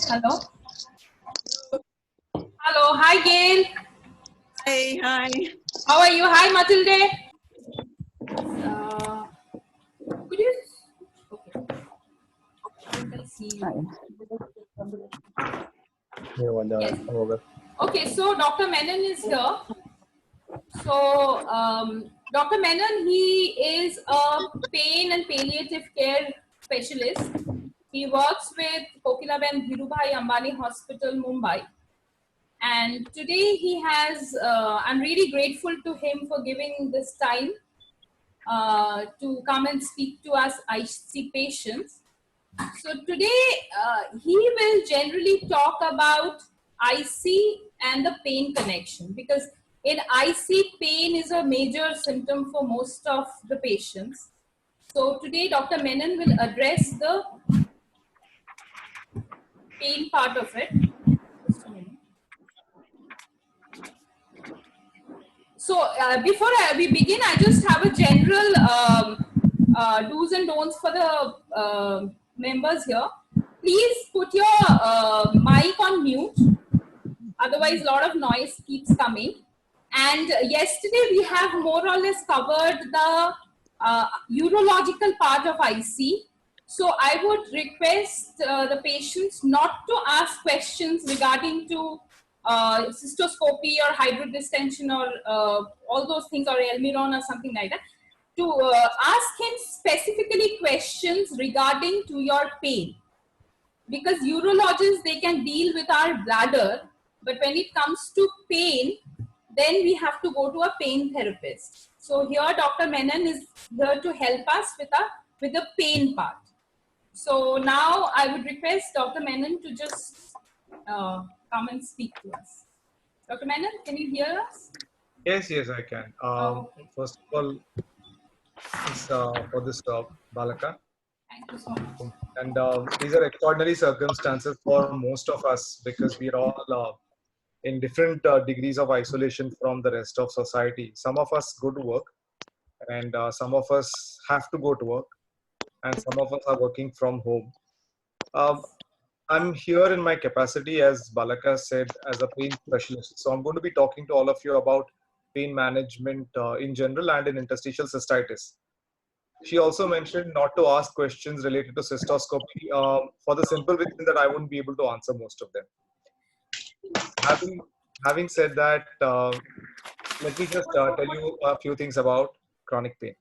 Hello. Hello. Hi, Gail. Hey, hi. How are you? Hi, Matilde. Could you? Okay. I see you. Yes. Okay. So Dr. Menon is here. So Dr. Menon, he is a pain and palliative care specialist. He works with Kokilaben Dhirubhai Ambani Hospital, Mumbai. And today he has, I'm really grateful to him for giving this time to come and speak to us IC patients. So today he will generally talk about IC and the pain connection, because in IC, pain is a major symptom for most of the patients. So today Dr. Menon will address the pain part of it. Just a minute. So before we begin, I just have a general do's and don'ts for the members here. Please put your mic on mute. Otherwise, a lot of noise keeps coming. And yesterday, we have more or less covered the urological part of IC. So I would request the patients not to ask questions regarding to cystoscopy or hydrodistension or all those things, or Elmiron or something like that, to ask him specifically questions regarding to your pain. Because urologists, they can deal with our bladder, but when it comes to pain, then we have to go to a pain therapist. So here Dr. Menon is here to help us with the pain part. So now I would request Dr. Menon to just come and speak to us. Dr. Menon, can you hear us? Yes, I can. First of all, it's for this Balaka. Thank you so much. And these are extraordinary circumstances for most of us, because we are all in different degrees of isolation from the rest of society. Some of us go to work, and some of us have to go to work, and some of us are working from home. I'm here in my capacity, as Balaka said, as a pain specialist. So I'm going to be talking to all of you about pain management in general and in interstitial cystitis. She also mentioned not to ask questions related to cystoscopy for the simple reason that I wouldn't be able to answer most of them. Having said that, let me just tell you a few things about chronic pain.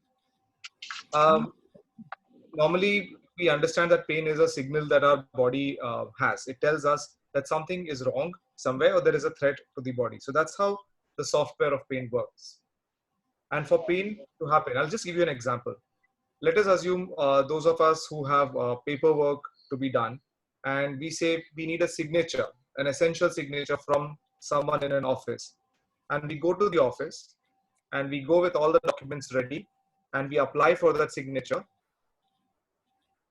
Normally, we understand that pain is a signal that our body has. It tells us that something is wrong somewhere, or there is a threat to the body. So that's how the software of pain works. And for pain to happen, I'll just give you an example. Let us assume those of us who have paperwork to be done, and we say we need a signature, an essential signature from someone in an office. And we go to the office, and we go with all the documents ready, and we apply for that signature.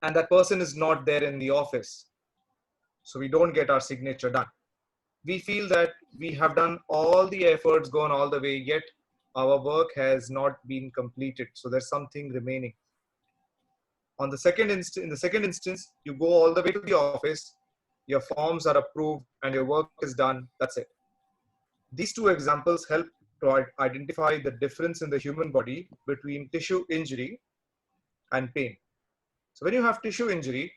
And that person is not there in the office. So we don't get our signature done. We feel that we have done all the efforts, gone all the way, yet our work has not been completed. So there's something remaining. In the second instance, you go all the way to the office, your forms are approved, and your work is done. That's it. These two examples help to identify the difference in the human body between tissue injury and pain. So when you have tissue injury,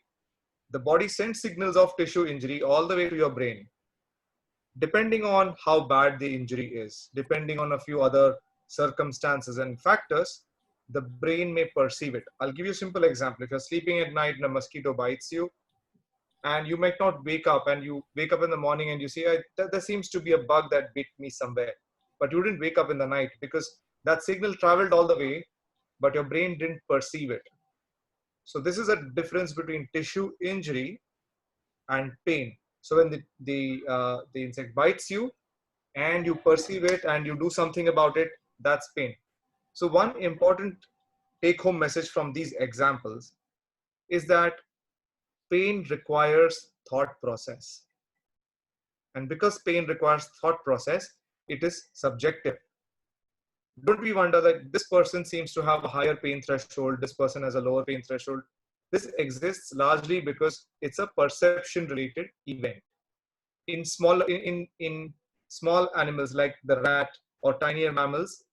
the body sends signals of tissue injury all the way to your brain. Depending on how bad the injury is, depending on a few other circumstances and factors, the brain may perceive it. I'll give you a simple example. If you're sleeping at night and a mosquito bites you, and you might not wake up, and you wake up in the morning and you say, there seems to be a bug that bit me somewhere. But you didn't wake up in the night because that signal traveled all the way, but your brain didn't perceive it. So this is a difference between tissue injury and pain. So when the insect bites you and you perceive it and you do something about it, that's pain. So one important take-home message from these examples is that pain requires thought process. And because pain requires thought process, it is subjective. Don't we wonder that this person seems to have a higher pain threshold, this person has a lower pain threshold? This exists largely because it's a perception related event. In small animals like the rat or tinier mammals,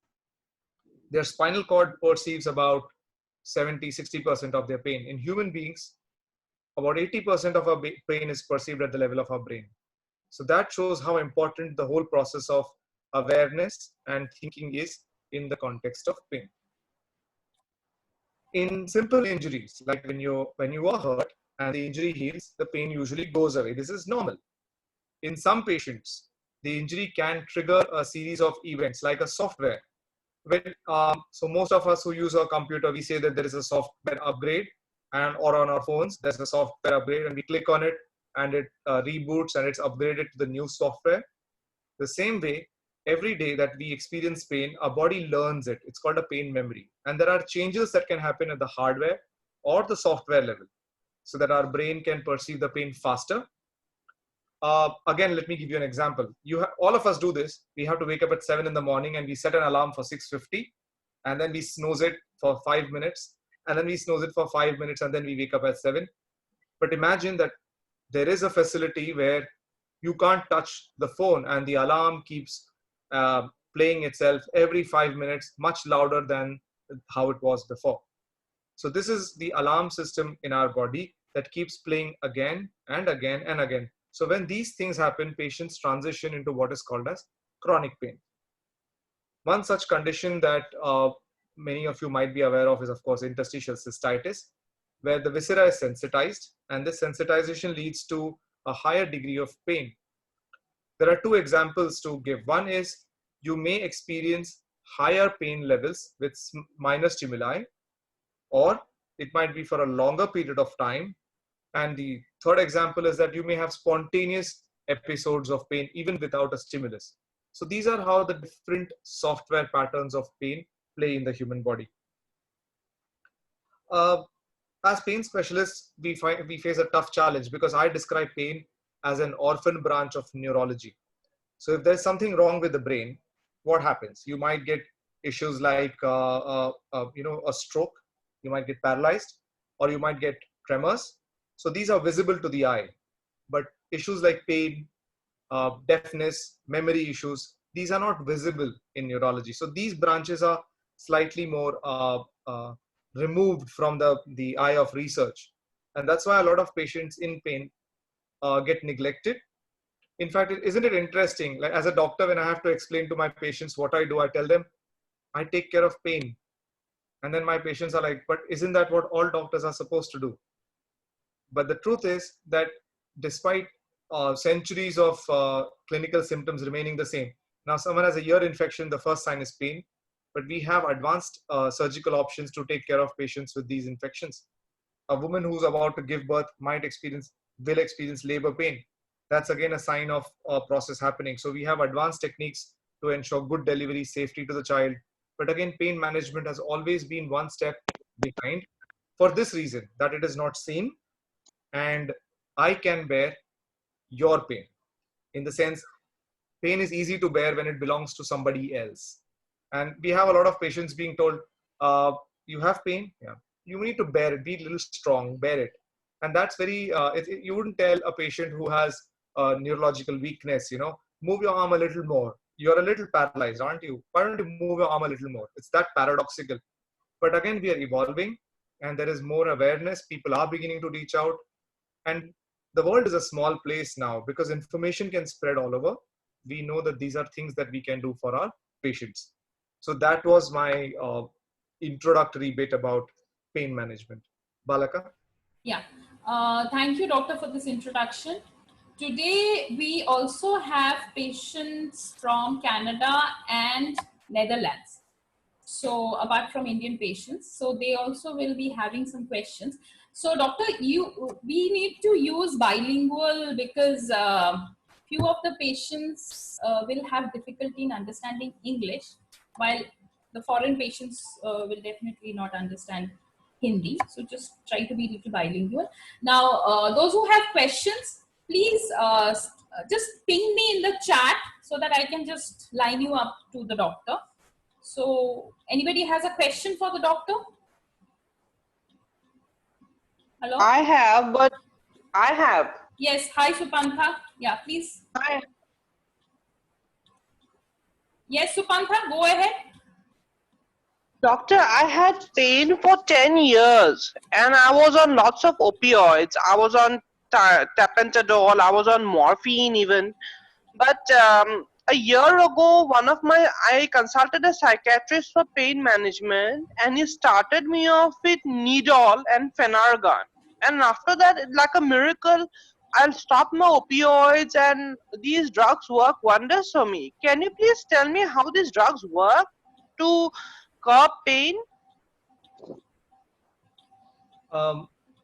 their spinal cord perceives about 70-60% of their pain. In human beings, about 80% of our pain is perceived at the level of our brain. So that shows how important the whole process of awareness and thinking is in the context of pain. In simple injuries, like when you are hurt and the injury heals, the pain usually goes away. This is normal. In some patients, the injury can trigger a series of events like a software. So most of us who use a computer, we say that there is a software upgrade, or on our phones, there's a software upgrade, and we click on it and it reboots and it's upgraded to the new software. The same way, every day that we experience pain, our body learns it. It's called a pain memory. And there are changes that can happen at the hardware or the software level so that our brain can perceive the pain faster. Again, let me give you an example. All of us do this. We have to wake up at 7 in the morning and we set an alarm for 6:50, and then we snooze it for 5 minutes, and then we snooze it for 5 minutes, and then we wake up at 7. But imagine that there is a facility where you can't touch the phone and the alarm keeps playing itself every 5 minutes, much louder than how it was before. So this is the alarm system in our body that keeps playing again and again and again. So when these things happen, patients transition into what is called as chronic pain. One such condition that many of you might be aware of is, of course, interstitial cystitis, where the viscera is sensitized, and this sensitization leads to a higher degree of pain. There are two examples to give. One is you may experience higher pain levels with minor stimuli, or it might be for a longer period of time. And the third example is that you may have spontaneous episodes of pain even without a stimulus. So these are how the different software patterns of pain play in the human body. As pain specialists, we face a tough challenge because I describe pain as an orphan branch of neurology. So if there's something wrong with the brain, what happens? You might get issues like a stroke, you might get paralyzed, or you might get tremors. So these are visible to the eye, but issues like pain, deafness, memory issues, these are not visible in neurology. So these branches are slightly more removed from the eye of research. And that's why a lot of patients in pain get neglected. In fact, isn't it interesting? Like as a doctor, when I have to explain to my patients what I do, I tell them, I take care of pain. And then my patients are like, but isn't that what all doctors are supposed to do? But the truth is that despite centuries of clinical symptoms remaining the same, now someone has a ear infection, the first sign is pain, but we have advanced surgical options to take care of patients with these infections. A woman who's about to give birth will experience labor pain. That's again a sign of a process happening. So we have advanced techniques to ensure good delivery, safety to the child. But again, pain management has always been one step behind for this reason, that it is not seen, and I can bear your pain. In the sense, pain is easy to bear when it belongs to somebody else. And we have a lot of patients being told, you have pain? Yeah. You need to bear it, be a little strong, bear it. And that's very, you wouldn't tell a patient who has a neurological weakness, move your arm a little more. You're a little paralyzed, aren't you? Why don't you move your arm a little more? It's that paradoxical. But again, we are evolving and there is more awareness. People are beginning to reach out. And the world is a small place now because information can spread all over. We know that these are things that we can do for our patients. So that was my introductory bit about pain management. Balaka? Yeah. Thank you, doctor, for this introduction. Today, we also have patients from Canada and Netherlands. So apart from Indian patients, so they also will be having some questions. So doctor, we need to use bilingual because few of the patients will have difficulty in understanding English, while the foreign patients will definitely not understand Hindi. So just try to be a little bilingual. Now, those who have questions, please just ping me in the chat so that I can just line you up to the doctor. So anybody has a question for the doctor? Hello? I have, but I have. Yes. Hi, Supantha. Yeah, please. Hi. Yes, Supantha, go ahead. Doctor, I had pain for 10 years and I was on lots of opioids. I was on tapentadol, I was on morphine even. But a year ago, I consulted a psychiatrist for pain management and he started me off with Nidol and Phenargan. And after that, like a miracle, I'll stop my opioids and these drugs work wonders for me. Can you please tell me how these drugs work to curb pain?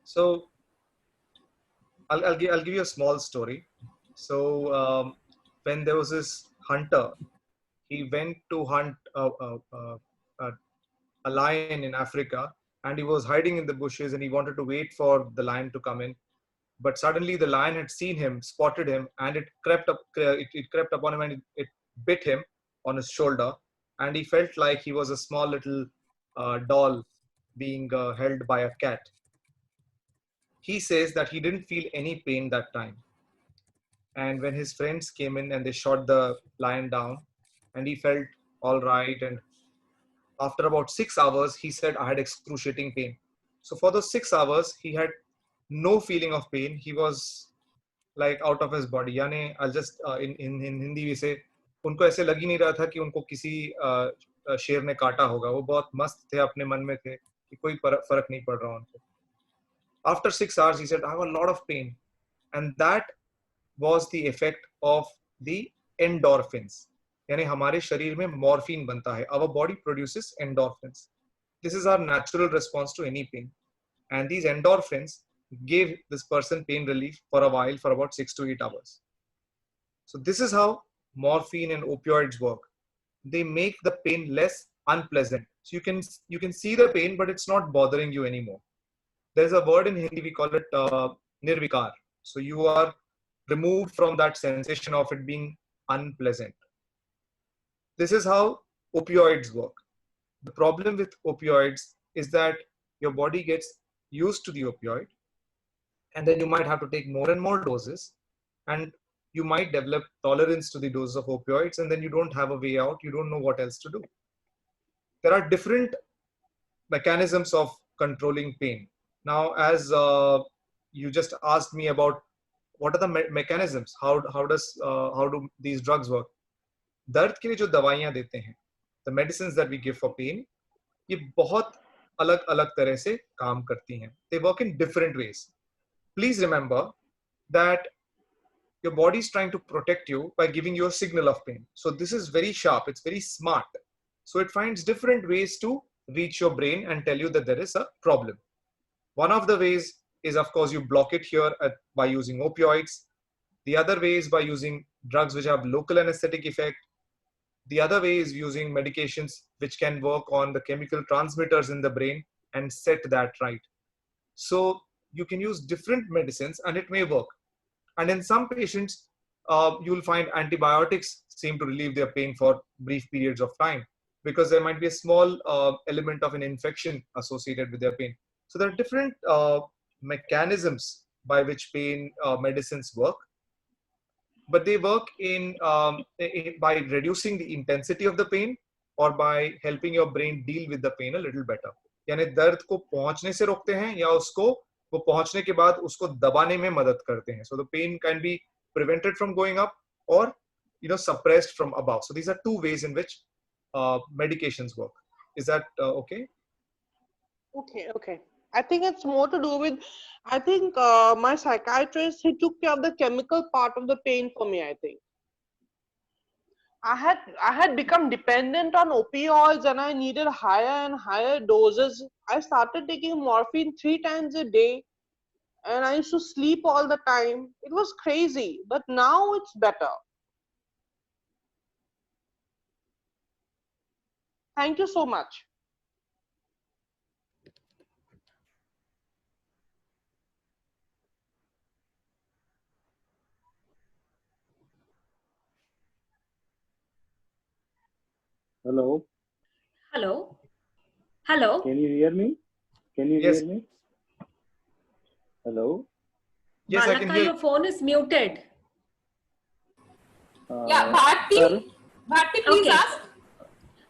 So I'll give you a small story. So when there was this hunter, he went to hunt a lion in Africa, and he was hiding in the bushes, and he wanted to wait for the lion to come in. But suddenly the lion had seen him, spotted him, and it crept up. It crept upon him, and it bit him on his shoulder, and he felt like he was a small little doll being held by a cat. He says that he didn't feel any pain that time. And when his friends came in and they shot the lion down, and he felt all right. And after about 6 hours, he said, I had excruciating pain. So for those 6 hours, he had no feeling of pain. He was like out of his body. यानी I'll just in Hindi we say उनको ऐसे लग ही नहीं रहा था कि उनको किसी शेर ने काटा होगा. वो बहुत मस्त थे, अपने मन में थे कि कोई फर्क नहीं पड़ रहा उनको. After 6 hours, he said, I have a lot of pain. And that was the effect of the endorphins. यानी हमारे शरीर में morphine बनता है. Our body produces endorphins. This is our natural response to any pain. And these endorphins gave this person pain relief for a while, for about 6 to 8 hours. So this is how morphine and opioids work. They make the pain less unpleasant. So you can see the pain, but it's not bothering you anymore. There's a word in Hindi, we call it nirvikar. So you are removed from that sensation of it being unpleasant. This is how opioids work. The problem with opioids is that your body gets used to the opioid, and then you might have to take more and more doses, and you might develop tolerance to the dose of opioids, and then you don't have a way out. You don't know what else to do. There are different mechanisms of controlling pain. Now, as you just asked me about what are the mechanisms, how do these drugs work? दर्द के लिए जो दवाइयां देते हैं, the medicines that we give for pain, ये बहुत अलग अलग तरह से काम करती हैं. They work in different ways. Please remember that your body is trying to protect you by giving you a signal of pain. So this is very sharp, it's very smart. So it finds different ways to reach your brain and tell you that there is a problem. One of the ways is, of course, you block it here by using opioids. The other way is by using drugs which have local anesthetic effect. The other way is using medications which can work on the chemical transmitters in the brain and set that right. So you can use different medicines and it may work. And in some patients, you'll find antibiotics seem to relieve their pain for brief periods of time because there might be a small element of an infection associated with their pain. So there are different mechanisms by which pain medicines work, but they work by reducing the intensity of the pain or by helping your brain deal with the pain a little better. यानी दर्द को पहुंचने से रोकते हैं या उसको वो पहुंचने के बाद उसको दबाने में मदद करते हैं. So the pain can be prevented from going up or suppressed from above. So these are two ways in which medications work. Is that okay? Okay. I think it's more to do with, I think my psychiatrist, he took care of the chemical part of the pain for me, I think. I had become dependent on opioids and I needed higher and higher doses. I started taking morphine 3 times a day and I used to sleep all the time. It was crazy, but now it's better. Thank you so much. Hello. Hello. Hello. Can you hear me? Can you Yes. hear me? Hello. Yes, I can Balaka, hear your phone is muted. Yeah, Bharti. Sir, Bharti, please Okay. ask.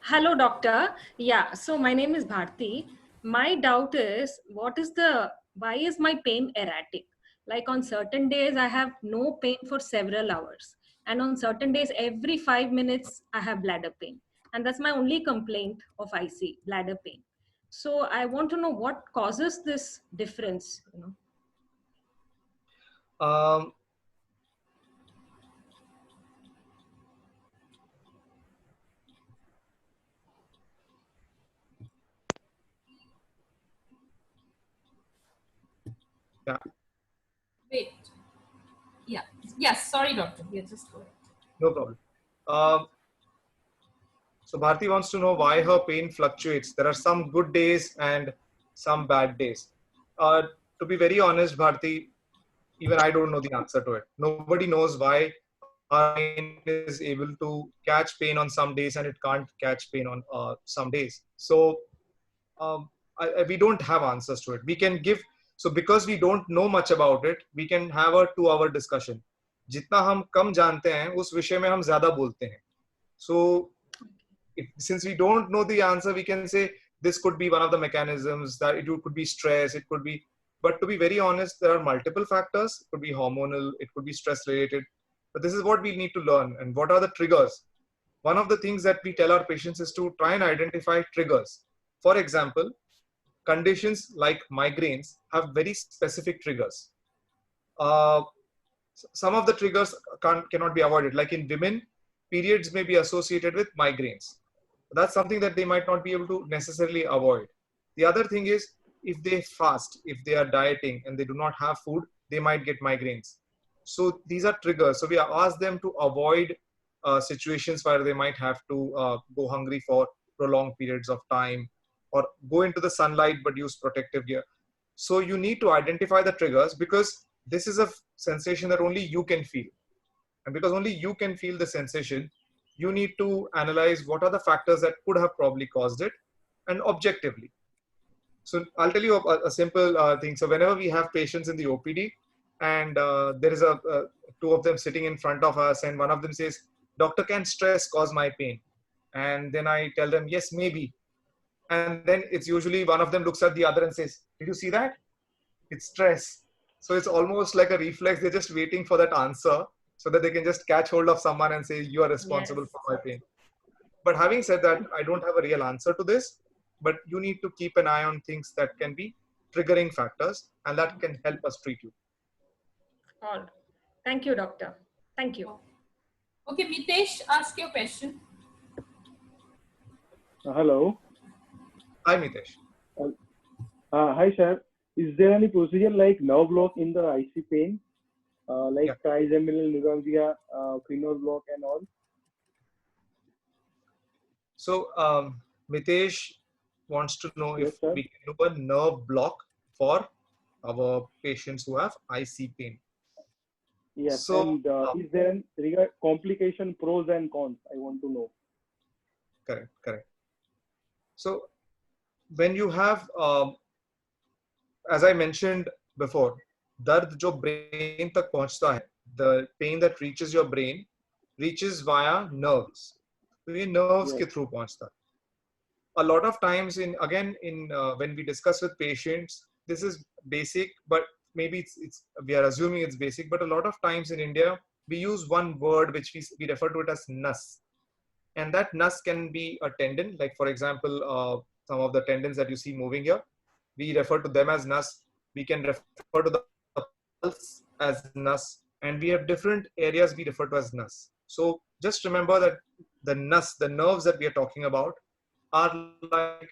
Hello, doctor. Yeah, so my name is Bharti. My doubt is, why is my pain erratic? Like on certain days, I have no pain for several hours. And on certain days, every 5 minutes, I have bladder pain. And that's my only complaint of IC, bladder pain. So I want to know what causes this difference, you know? um, yeah, Wait. Yeah. Yes. Sorry, doctor. Yeah, just go ahead. no problem. Um, so Bharti wants to know why her pain fluctuates. There are some good days and some bad days. Uh, to be very honest, Bharti, even I don't know the answer to it. Nobody knows why our brain is able to catch pain on some days and it can't catch pain on some days. So we don't have answers to it. We can give, so because we don't know much about it, we can have a 2-hour discussion. जितना हम कम जानते हैं उस विषय में हम ज्यादा बोलते हैं. So since we don't know the answer, we can say this could be one of the mechanisms, that it could be stress, it could be, but to be very honest, there are multiple factors. It could be hormonal, it could be stress related, but this is what we need to learn. And what are the triggers? One of the things that we tell our patients is to try and identify triggers. For example, conditions like migraines have very specific triggers. Some of the triggers cannot be avoided. Like in women, periods may be associated with migraines. That's something that they might not be able to necessarily avoid. The other thing is, if they fast, if they are dieting and they do not have food, they might get migraines. So these are triggers. So we ask them to avoid situations where they might have to go hungry for prolonged periods of time, or go into the sunlight but use protective gear. So you need to identify the triggers, because this is a sensation that only you can feel. And because only you can feel the sensation, you need to analyze what are the factors that could have probably caused it, and objectively. So I'll tell you a simple thing. So whenever we have patients in the OPD, and there is two of them sitting in front of us, and one of them says, "Doctor, can stress cause my pain?" And then I tell them, "Yes, maybe." And then it's usually one of them looks at the other and says, "Did you see that? It's stress." So it's almost like a reflex. They're just waiting for that answer so that they can just catch hold of someone and say, "You are responsible Yes. for my pain." But having said that, I don't have a real answer to this, but you need to keep an eye on things that can be triggering factors, and that can help us treat you. All. Thank you, doctor. Thank you. Okay, Mitesh, ask your question. hello. Hi, Mitesh. Hi, sir. Is there any procedure like nerve block in the IC pain, like Yeah. trigeminal neuralgia, cranial block, and all? So Mitesh wants to know Yes, if sir. we can do a nerve block for our patients who have IC pain. Yes. So And is there any complication, pros and cons? I want to know. correct. So when you have, as I mentioned before, दर्द जो brain तक पहुंचता है, the pain that reaches your brain reaches via nerves. तो ये nerves के Yes. through पहुंचता है. A lot of times when we discuss with patients, this is basic, but maybe it's we are assuming it's basic, but a lot of times in India we use one word which we refer to it as nas, and that nas can be a tendon. Like for example, some of the tendons that you see moving here, we refer to them as nas. We can refer to the pulse as nas, and we have different areas we refer to as nas. So just remember that the nas, the nerves that we are talking about, are like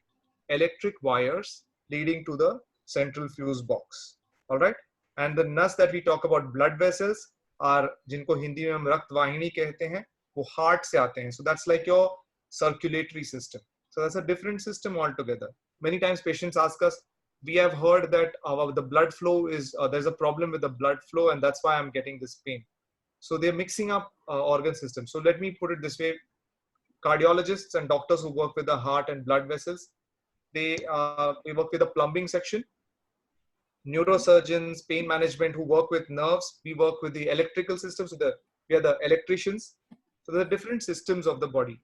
electric wires leading to the central fuse box. All right. And the nas that we talk about, blood vessels, are जिनको हिंदी में हम रक्त वाहिनी कहते हैं, वो heart से आते हैं. So that's like your circulatory system. So that's a different system altogether. Many times patients ask us, we have heard that the blood flow is, there's a problem with the blood flow and that's why I'm getting this pain. So they're mixing up organ systems. So let me put it this way. Cardiologists and doctors who work with the heart and blood vessels, they work with the plumbing section. neurosurgeons, pain management who work with nerves. We work with the electrical systems. We are the electricians. So there are different systems of the body.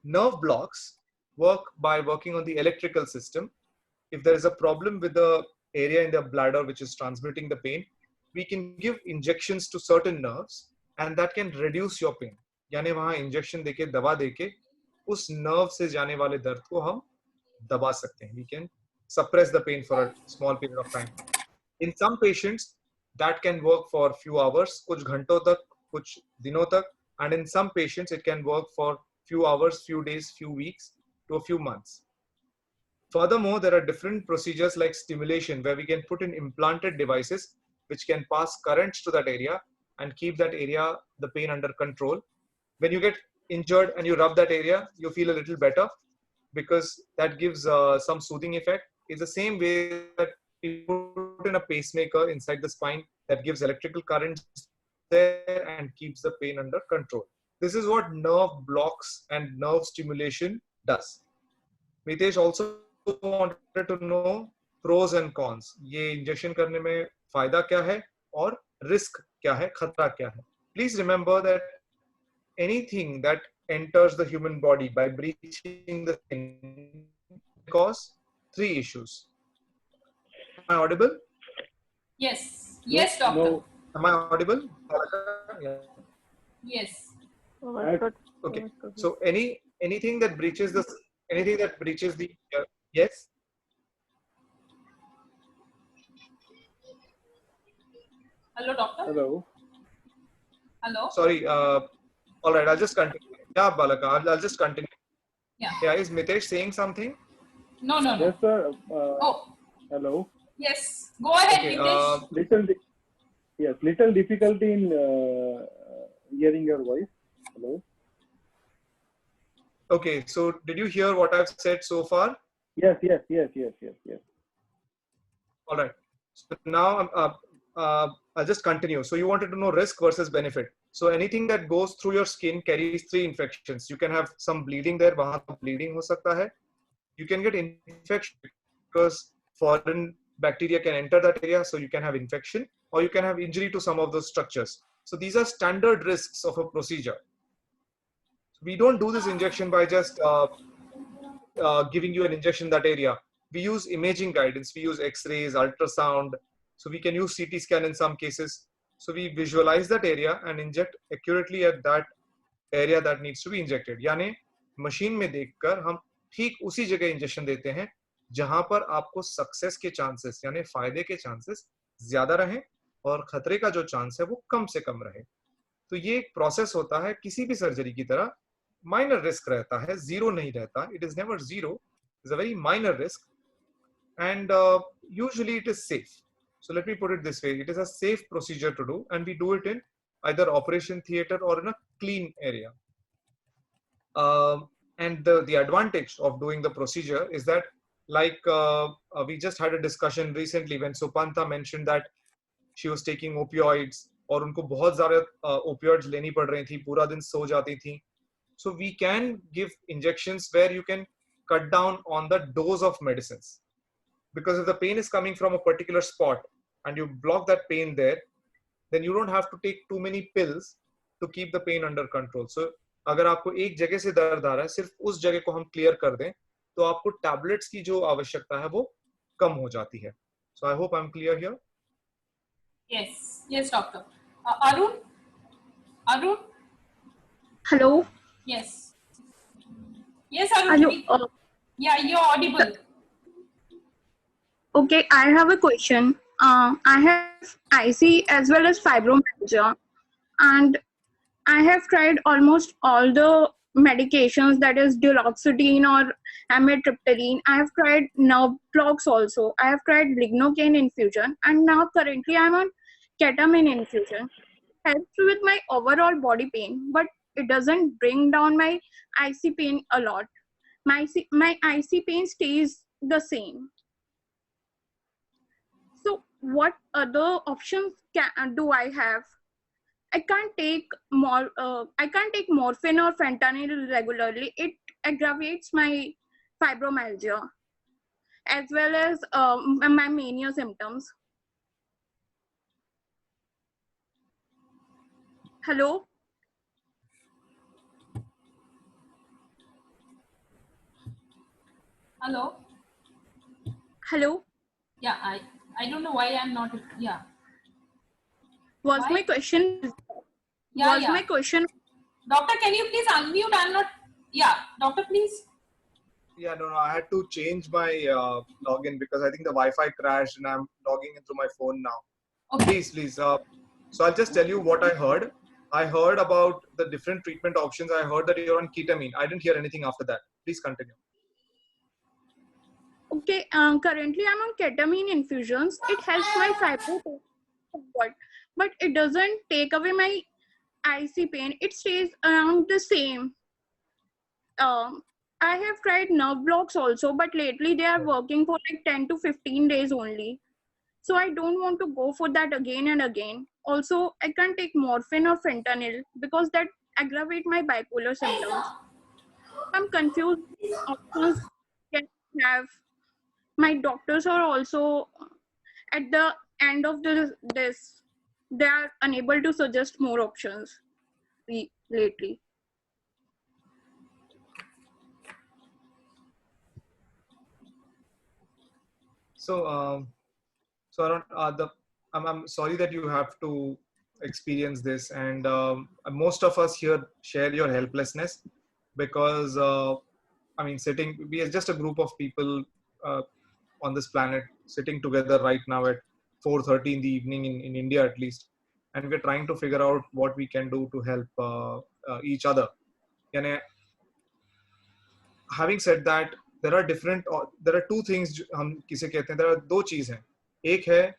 Nerve blocks work by working on the electrical system. If there is a problem with the area in the bladder which is transmitting the pain, we can give injections to certain nerves and that can reduce your pain. यानी वहाँ injection देके दवा देके उस nerve से जाने वाले दर्द को हम दबा सकते हैं. We can suppress the pain for a small period of time. In some patients, that can work for a few hours, कुछ घंटों तक, कुछ दिनों तक, and in some patients it can work for few hours, few days, few weeks to a few months. Furthermore, there are different procedures like stimulation where we can put in implanted devices which can pass currents to that area and keep that area, the pain under control. When you get injured and you rub that area, you feel a little better because that gives some soothing effect. It's the same way that you put in a pacemaker inside the spine that gives electrical currents there and keeps the pain under control. This is what nerve blocks and nerve stimulation does. Mitesh also wanted to know pros and cons. ये injection करने में फायदा क्या है और risk क्या है, खतरा क्या है. Please remember that anything that enters the human body by breaching the skin cause 3 issues. Am I audible? Yes. Yes, doctor. No. Am I audible? Yeah. Yes. Okay. So anything that breaches the yes. Hello, doctor. Hello. Hello. Sorry. All right. I'll just continue. Yeah, Balaka. I'll just continue. Yeah. Yeah. Is Mitesh saying something? No, no, no. Yes, sir. Oh, Hello. yes. Go ahead, Okay. Mitesh. Little difficulty in hearing your voice. Hello. Okay. So did you hear what I've said so far? Yes. All right. So now I'll just continue. So you wanted to know risk versus benefit. So anything that goes through your skin carries 3 infections. You can have some bleeding there. वहाँ bleeding हो सकता है. You can get infection because foreign bacteria can enter that area, so you can have infection, or you can have injury to some of those structures. So these are standard risks of a procedure. We don't do this injection by just giving you an injection in that area. We use imaging guidance. We use X-rays, ultrasound. So we can use CT scan in some cases. So we visualize that area and inject accurately at that area that needs to be injected. यानी machine में देखकर हम ठीक उसी जगह injection देते हैं जहां पर आपको सक्सेस के चांसेस यानी फायदे के चांसेस ज्यादा रहें और खतरे का जो चांस है वो कम से कम रहे. तो ये एक प्रोसेस होता है किसी भी सर्जरी की तरह. माइनर रिस्क रहता है, जीरो नहीं रहता. It is never zero, it's a very minor risk and usually it is safe. So let me put it this way, it is a safe procedure to do and we do it in either operation theater or in a clean area. And the advantage of doing the procedure is that like we just had a discussion recently when Supanta mentioned that she was taking opioids और उनको बहुत ज़्यादा opioids लेनी पड़ रही थी, पूरा दिन सो जाती थी. So we can give injections where you can cut down on the dose of medicines. Because if the pain is coming from a particular spot and you block that pain there, then you don't have to take too many pills to keep the pain under control. So अगर आपको एक जगह से दर्द आ रहा है, सिर्फ उस जगह को हम क्लियर कर दें, तो आपको टैबलेट्स की जो आवश्यकता है वो कम हो जाती है. So I hope I'm clear here. Yes, doctor. Arun. Hello. Yes, Arun. Hello. Yeah, you're audible. Okay, I have a question. I have IC as well as fibromyalgia, and I have tried almost all the medications, that is duloxetine or amitriptyline. I have tried nerve blocks also. I have tried lignocaine infusion, and now currently I'm on ketamine infusion. Helps with my overall body pain, but it doesn't bring down my IC pain a lot. My IC pain stays the same. So what other options do I have? I can't take morphine or fentanyl regularly. It aggravates my fibromyalgia. as well as my mania symptoms. Hello? Hello. Hello? Yeah, I don't know why I'm not. Yeah. Was Why? my question? Yeah, Was yeah. my question? Doctor, can you please unmute? I'm not. Yeah, doctor, please. Yeah, no, I had to change my login because I think the Wi-Fi crashed and I'm logging in through my phone now. Okay. Please. So I'll just tell you what I heard. I heard about the different treatment options. I heard that you're on ketamine. I didn't hear anything after that. Please continue. Okay, currently I'm on ketamine infusions. It helps my fibro somewhat, but it doesn't take away my IC pain. It stays around the same. I have tried nerve blocks also, but lately they are working for like 10 to 15 days only. So I don't want to go for that again and again. Also, I can't take morphine or fentanyl because that aggravate my bipolar symptoms. I'm confused options can have. My doctors are also at the end of this. They are unable to suggest more options lately. So, so Arun, I'm sorry that you have to experience this, and most of us here share your helplessness because I mean, we are just a group of people on this planet sitting together right now at 4:30 in the evening in India at least, and we're trying to figure out what we can do to help each other. And having said that, there are two things हम किसे कहते हैं, there are दो चीज हैं, एक है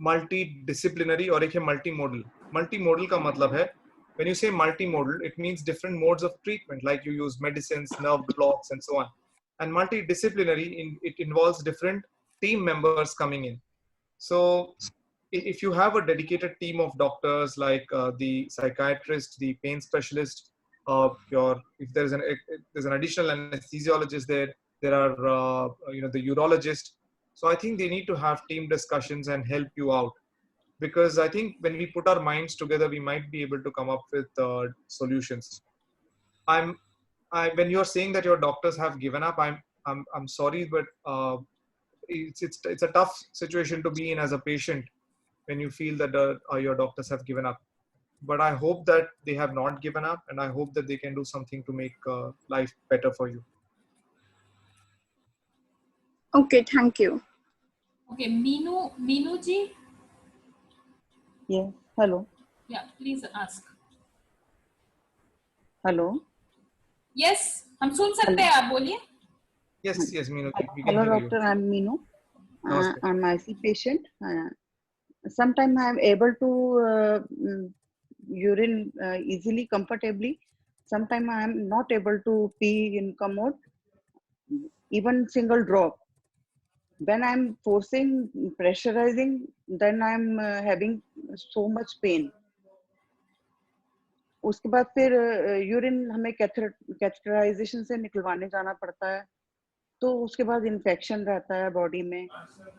multi disciplinary और एक है मल्टी मॉडल. मल्टी मॉडल का मतलब है, when you say multimodal, it means different modes of treatment, like you use medicines, nerve blocks, and so on. And multidisciplinary, it involves different team members coming in. So if you have a dedicated team of doctors, like the psychiatrist, the pain specialist, if there's an additional anesthesiologist there are the urologist. So I think they need to have team discussions and help you out, because I think when we put our minds together, we might be able to come up with solutions. When you're saying that your doctors have given up, I'm sorry, but it's a tough situation to be in as a patient when you feel that your doctors have given up. But I hope that they have not given up, and I hope that they can do something to make life better for you. Okay, thank you. Okay, Meenu ji. Yes. Hello. Yeah, please ask. Hello. Yes, हम सुन सकते हैं, आप बोलिए. Yes, Meenu, we can Hello, hear doctor. you. I'm Meenu. Namaste. I'm IC patient. Sometimes I'm able to urine easily, comfortably. Sometimes I'm not able to pee in commode, even single drop. When I'm forcing, pressurizing, then I'm having so much pain. उसके बाद फिर urine हमें catheterization से निकलवाने जाना पड़ता है, तो उसके बाद इन्फेक्शन रहता है बॉडी में,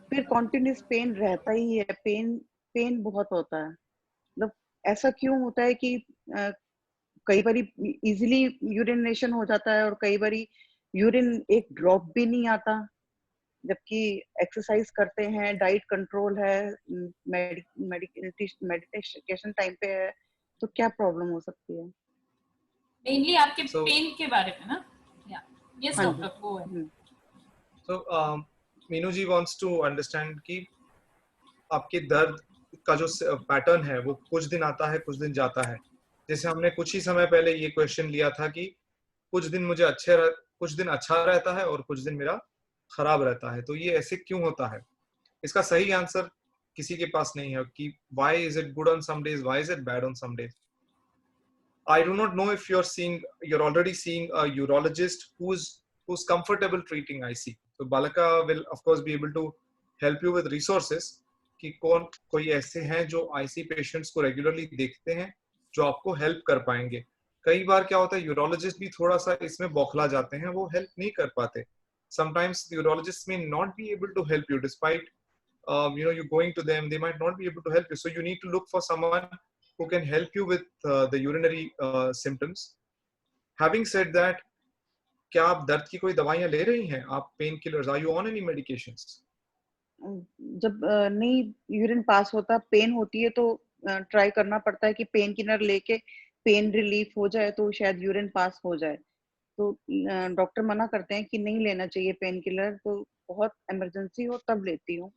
फिर कॉन्टिन्यूस पेन रहता ही है. पेन बहुत होता है. मतलब ऐसा क्यों होता है कि कई बार इजीली यूरिनेशन हो जाता है और कई बार यूरिन एक ड्रॉप भी नहीं आता, जबकि एक्सरसाइज करते हैं, डाइट कंट्रोल है, मेडिटेशन टाइम पे है, तो क्या प्रॉब्लम हो सकती है? मेनली आपके पेन के बारे में ना. या yes doctor, go ahead. So Meenu ji wants to understand कि आपके दर्द का जो पैटर्न है वो कुछ दिन आता है, कुछ दिन जाता है. जैसे हमने कुछ ही समय पहले ये क्वेश्चन लिया था कि कुछ दिन कुछ दिन अच्छा रहता है और कुछ दिन मेरा खराब रहता है, तो ये ऐसे क्यों होता है? इसका सही आंसर किसी के पास नहीं है कि why is it good on some days, why is it bad on some days. I do not know if you're already seeing a urologist who's comfortable treating IC. So Balaka will of course be able to help you with resources कि कोई ऐसे हैं जो IC patients को regularly देखते हैं, जो आपको help कर पाएंगे. कई बार क्या होता है, यूरोलॉजिस्ट भी थोड़ा सा इसमें बौखला जाते हैं, वो हेल्प नहीं कर पाते. sometimes the urologists may not be able to help you despite you going to them. They might not be able to help you. So you need to look for someone who can help you with the urinary symptoms. Having said that, क्या आप दर्द की कोई दवाइयां ले रही हैं? आप pain killers, are you on any medications? जब नहीं यूरिन पास होता, पेन होती है, तो ट्राई करना पड़ता है कि पेन किलर लेके पेन रिलीफ हो जाए तो शायद यूरिन पास हो जाए। तो डॉक्टर मना करते हैं कि नहीं लेना चाहिए पेन किलर, तो बहुत इमरजेंसी हो तब लेती हूँ,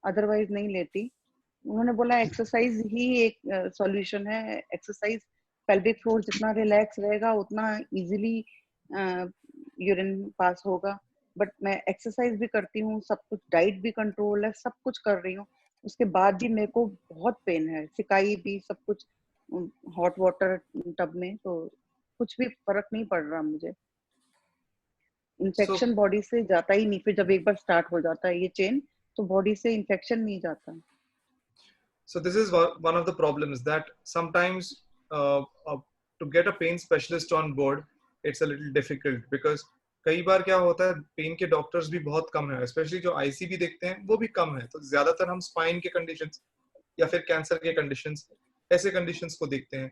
अदरवाइज नहीं लेती। उन्होंने बोला एक्सरसाइज ही एक सॉल्यूशन है। एक्सरसाइज, पेल्विक फ्लोर जितना रिलैक्स रहेगा उतना इजीली यूरिन पास होगा। बट मैं एक्सरसाइज भी करती हूँ, सब कुछ, डाइट भी कंट्रोल है, सब कुछ कर रही हूँ, उसके बाद भी मेरे को बहुत पेन है, सिकाई भी, सब कुछ हॉट वाटर टब में, तो कुछ भी फर्क नहीं पड़ रहा मुझे। इन्फेक्शन बॉडी से जाता ही नहीं, फिर जब एक बार स्टार्ट हो जाता है ये चेन, तो बॉडी से इन्फेक्शन नहीं जाता। So this is one of the problems that sometimes to get a pain specialist on board, it's a little difficult because कई बार क्या होता है, पेन के डॉक्टर्स भी बहुत कम है, स्पेशली जो आईसीबी देखते हैं वो भी कम है। तो ज्यादातर हम स्पाइन के कंडीशंस या फिर कैंसर के कंडीशंस, ऐसे कंडीशंस को देखते हैं।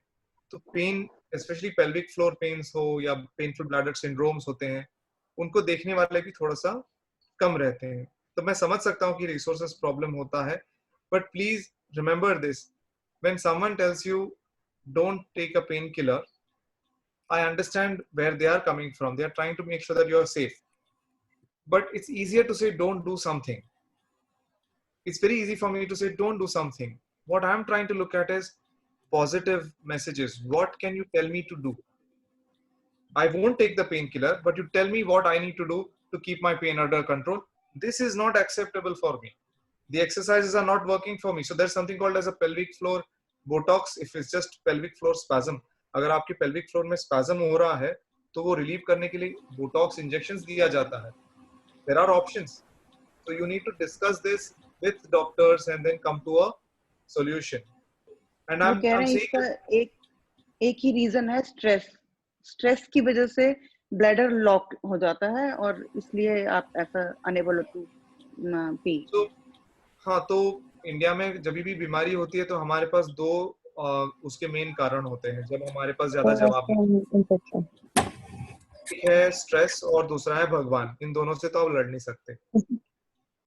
तो pain, specially pelvic floor pains हो या पेनफुल ब्लैडर सिंड्रोम्स होते हैं, उनको देखने वाले भी थोड़ा सा कम रहते हैं। तो मैं समझ सकता हूँ कि रिसोर्सेस प्रॉब्लम होता है, but please remember this: when someone tells you don't take a painkiller, I understand where they are coming from. They are trying to make sure that you are safe, but it's easier to say don't do something. It's very easy for me to say don't do something. What I'm trying to look at is positive messages. What can you tell me to do? I won't take the painkiller, but you tell me what I need to do to keep my pain under control. This is not acceptable for me. The exercises are not working for me. So there's something called as a pelvic floor Botox if it's just pelvic floor spasm. अगर आपके pelvic floor में spasm हो रहा है, तो वो relieve करने के लिए Botox injections दिया जाता है. There are options. So you need to discuss this with doctors and then come to a solution. And I'm saying एक ही रीजन है, स्ट्रेस की वजह से ब्लैडर लॉक हो जाता है और इसलिए आप ऐसा अनेबल टू पी। हाँ, तो इंडिया में जब भी बीमारी होती है तो हमारे पास दो उसके मेन कारण होते हैं जब हमारे पास ज्यादा जवाब नहीं। एक है स्ट्रेस और दूसरा है भगवान। इन दोनों से तो आप लड़ नहीं सकते।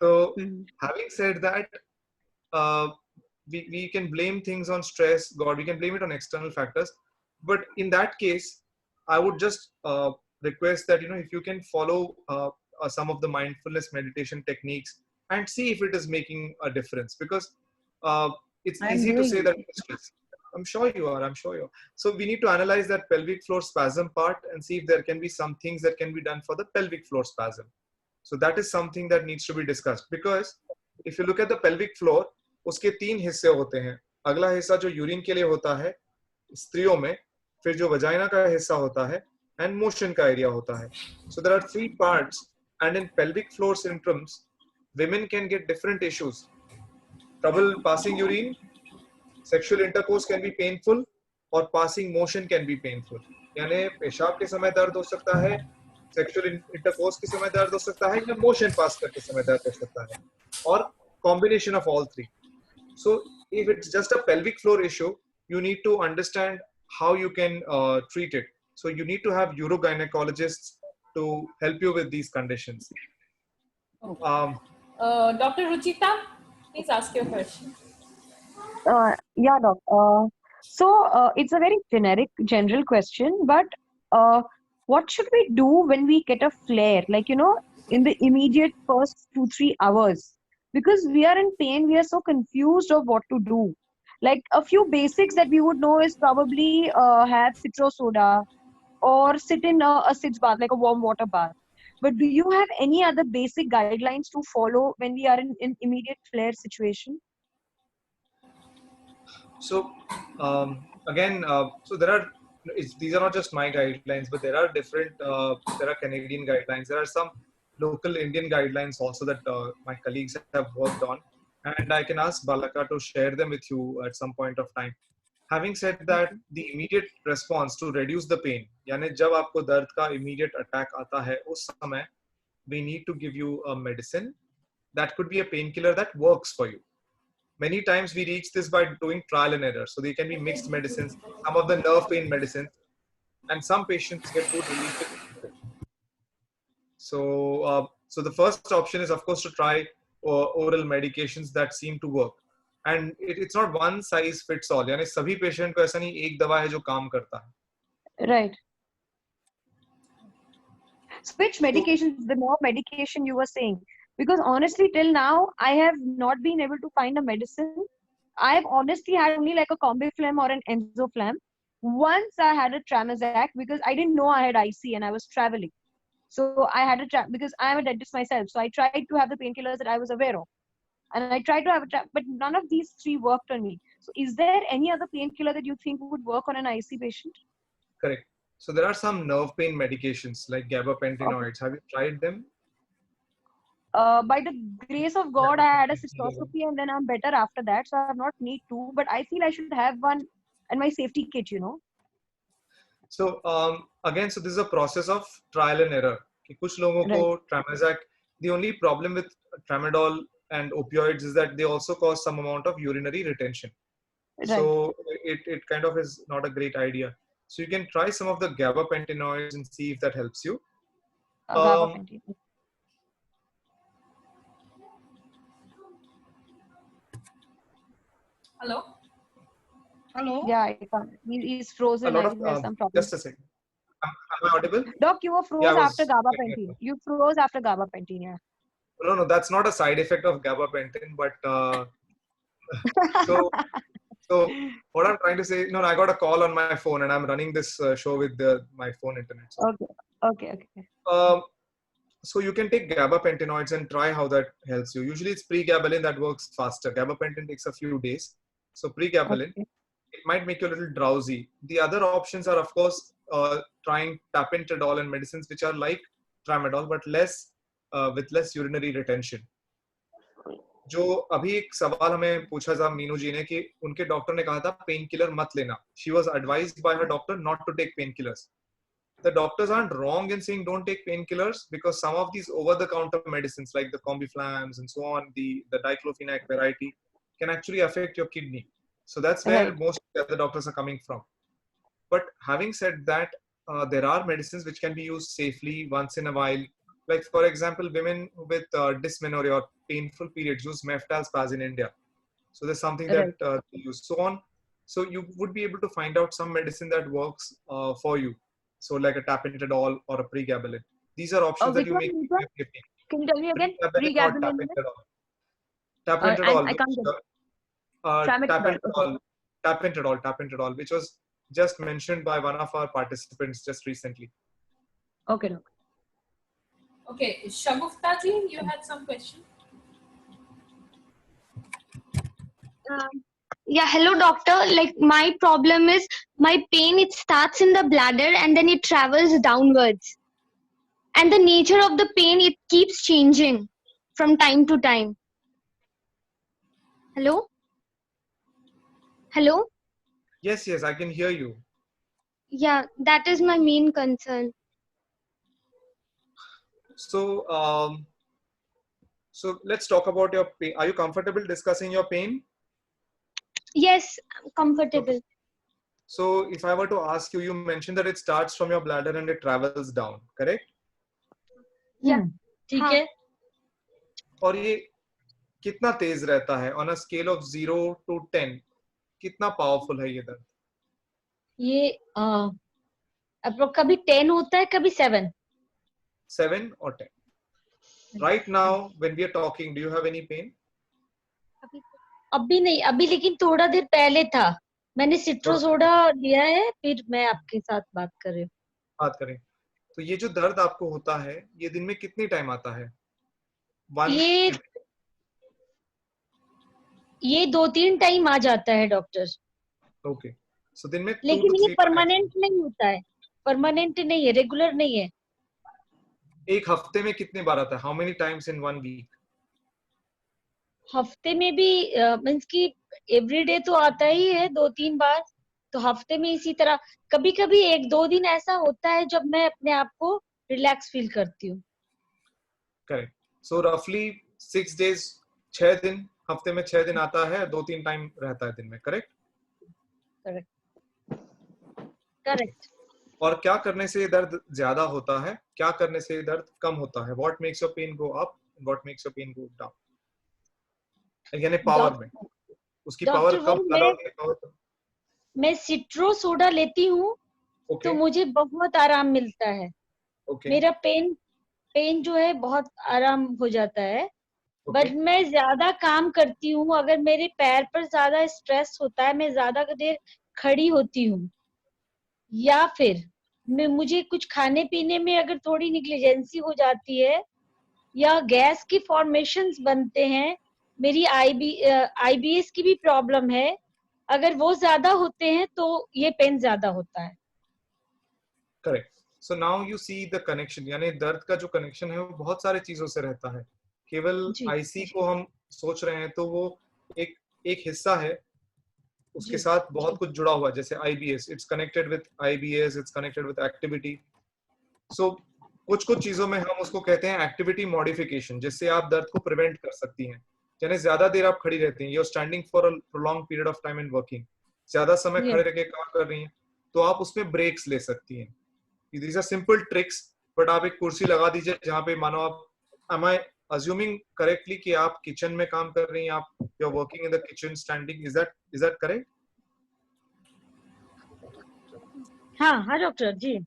तो having said that, we can blame things on stress, God, we can blame it on external factors, but in that case I would just request that if you can follow some of the mindfulness meditation techniques and see if it is making a difference, because it's easy to say that I'm sure you are. So we need to analyze that pelvic floor spasm part and see if there can be some things that can be done for the pelvic floor spasm. So that is something that needs to be discussed, because if you look at the pelvic floor, उसके 3 हिस्से होते हैं। अगला हिस्सा जो urine के लिए होता है स्त्रियों में, फिर जो वजाइना का हिस्सा होता है एंड मोशन का एरिया होता है। So there are 3 parts, and in pelvic floor symptoms women can get different issues. Trouble passing urine, sexual intercourse can be painful, और passing motion can be painful. यानी पेशाब के समय दर्द हो सकता है, sexual intercourse के समय दर्द हो सकता है, या motion pass करते समय दर्द हो सकता है, और combination of all 3. So if it's just a pelvic floor issue, you need to understand how you can treat it. So you need to have urogynecologists to help you with these conditions. Dr. Ruchita, please ask your question. Yeah, doctor. So it's a very general question, but what should we do when we get a flare? Like, in the immediate first 2-3 hours, because we are in pain, we are so confused of what to do. Like a few basics that we would know is probably have citro soda or sit in a sitz bath, like a warm water bath. But do you have any other basic guidelines to follow when we are in immediate flare situation? So again, so there are, these are not just my guidelines, but there are different, there are Canadian guidelines. There are some local Indian guidelines also that my colleagues have worked on, and I can ask Balaka to share them with you at some point of time. Having said that, the immediate response to reduce the pain, यानी जब आपको दर्द का immediate attack आता है, उस समय we need to give you a medicine that could be a painkiller that works for you. Many times we reach this by doing trial and error. So they can be mixed medicines, some of the nerve pain medicines, and some patients get good relief with it. So the first option is, of course, to try oral medications that seem to work. And it's not one size fits all. यानी सभी patient को ऐसा नहीं एक दवा है जो काम करता है. Right. So which medications, the nerve medication you were saying? Because honestly, till now, I have not been able to find a medicine. I've honestly had only like a Combiflam or an Enzoflam. Once I had a Tramazac because I didn't know I had IC and I was traveling. So I had because I am a dentist myself. So I tried to have the painkillers that I was aware of. And I tried to have but none of these three worked on me. So is there any other painkiller that you think would work on an IC patient? Correct. So there are some nerve pain medications like gabapentinoids. Okay. Have you tried them? By the grace of God, I had a cystoscopy and then I'm better after that. So I have not need to, but I feel I should have one in my safety kit, you know. So again, so this is a process of trial and error. कुछ लोगों को Tramazac, the only problem with tramadol and opioids is that they also cause some amount of urinary retention. Right. So it kind of is not a great idea. So you can try some of the gabapentinoids and see if that helps you. Hello? Hello? Yeah, I can't. He's frozen. I think there's some problem. Just a second. Am I audible? Doc, you were froze after gabapentin. You froze after gabapentin, yeah. No, that's not a side effect of gabapentin, but so what I'm trying to say, no, I got a call on my phone and I'm running this show with my phone internet. So. Okay. So you can take gabapentinoids and try how that helps you. Usually it's pregabalin that works faster. Gabapentin takes a few days. So pregabalin, it might make you a little drowsy. The other options are, of course, trying tapentadol and medicines which are like tramadol, but less with less urinary retention. जो अभी एक सवाल हमें पूछा था मीनू जी ने कि उनके डॉक्टर ने कहा था पेन किलर मत लेना. She was advised by her doctor not to take painkillers. The doctors aren't wrong in saying don't take painkillers because some of these over-the-counter medicines like the Combiflams and so on, the diclofenac variety can actually affect your kidney. So that's where most of the other doctors are coming from. But having said that, there are medicines which can be used safely once in a while. Like for example, women with dysmenorrhea or painful periods use Meftalspaz in India. So there's something that they use. So you would be able to find out some medicine that works for you. So like a tapentadol or a pregabalin. These are options that you make. Can you tell me again? Pregabalin. Tapentadol. I can't get Tapentadol, which was just mentioned by one of our participants just recently. Okay. Okay, Shagufta ji, you had some question. Yeah, hello doctor. Like my problem is my pain, it starts in the bladder and then it travels downwards. And the nature of the pain, it keeps changing from time to time. Hello? Hello? Yes, I can hear you. Yeah, that is my main concern. So, so let's talk about your pain. Are you comfortable discussing your pain? Yes, I'm comfortable. Okay. So if I were to ask you, you mentioned that it starts from your bladder and it travels down, correct? Yeah. ठीक है. और ये कितना तेज रहता है? On a scale of 0 to 10, कितना powerful है ये दर्द? ये कभी 10 होता है, कभी 7. 7 or 10. Right now, when we are talking, do you have any pain? अभी नहीं, अभी लेकिन थोड़ा देर पहले था. मैंने सिट्रोसोडा लिया है, फिर मैं आपके साथ बात कर रही हूँ. बात करें. तो ये जो दर्द आपको होता है, ये दिन में कितनी टाइम आता है? ये 2-3 टाइम आ जाता है डॉक्टर. ओके. सो दिन में लेकिन ये परमानेंट नहीं होता है. परमानेंट नहीं है, रेगुलर नहीं है. एक हफ्ते में कितने बार आता है? How many times in 1 week? हफ्ते में भी मींस की एवरीडे तो आता ही है 2-3 बार. तो हफ्ते में इसी तरह कभी-कभी 1-2 दिन ऐसा होता है जब मैं अपने आप को रिलैक्स फील करती हूँ. करेक्ट. सो रफली 6 days, 6 दिन, हफ्ते में 6 दिन आता है, 2-3 टाइम रहता है दिन में. करेक्ट. करेक्ट. और क्या करने से दर्द ज्यादा होता है, क्या करने से दर्द कम होता है? What makes your pain go up, what makes your pain go down? यानी पावर में उसकी पावर डॉक्टर कब ज्यादा होती है, पावर. मैं सिट्रो सोडा लेती हूँ तो मुझे बहुत आराम मिलता है. मेरा पेन जो है बहुत आराम हो जाता है. बट मैं ज्यादा काम करती हूँ, अगर मेरे पैर पर ज्यादा स्ट्रेस होता है, मैं ज्यादा देर खड़ी होती हूँ, या फिर मुझे कुछ खाने पीने में अगर थोड़ी निग्लिजेंसी हो जाती है, या गैस की फॉर्मेशंस बनते हैं, मेरी आईबीएस की भी प्रॉब्लम है, अगर वो ज्यादा होते हैं तो ये पेन ज्यादा होता है. Correct. So now you see the connection, यानी दर्द का जो कनेक्शन है वो बहुत सारे चीजों से रहता है. केवल आईसी को हम सोच रहे हैं तो वो एक हिस्सा है, उसके साथ बहुत कुछ जुड़ा हुआ है. जैसे IBS, it's connected with IBS, it's connected with activity. So कुछ चीजों में हम उसको कहते हैं एक्टिविटी मॉडिफिकेशन, जिससे आप दर्द को प्रिवेंट कर सकती हैं. यानी ज्यादा देर आप खड़ी रहती हैं, you are standing for a prolong period of time in working, ज्यादा समय खड़े रह के काम कर रही हैं, तो आप उसमें ब्रेक्स ले सकती हैं. These are simple tricks, but आप एक कुर्सी लगा दीजिए जहाँ पे मानो आप, am I assuming correctly कि आप किचन में काम कर रही हैं, आप you're working in the kitchen standing, is that correct? हाँ doctor ji.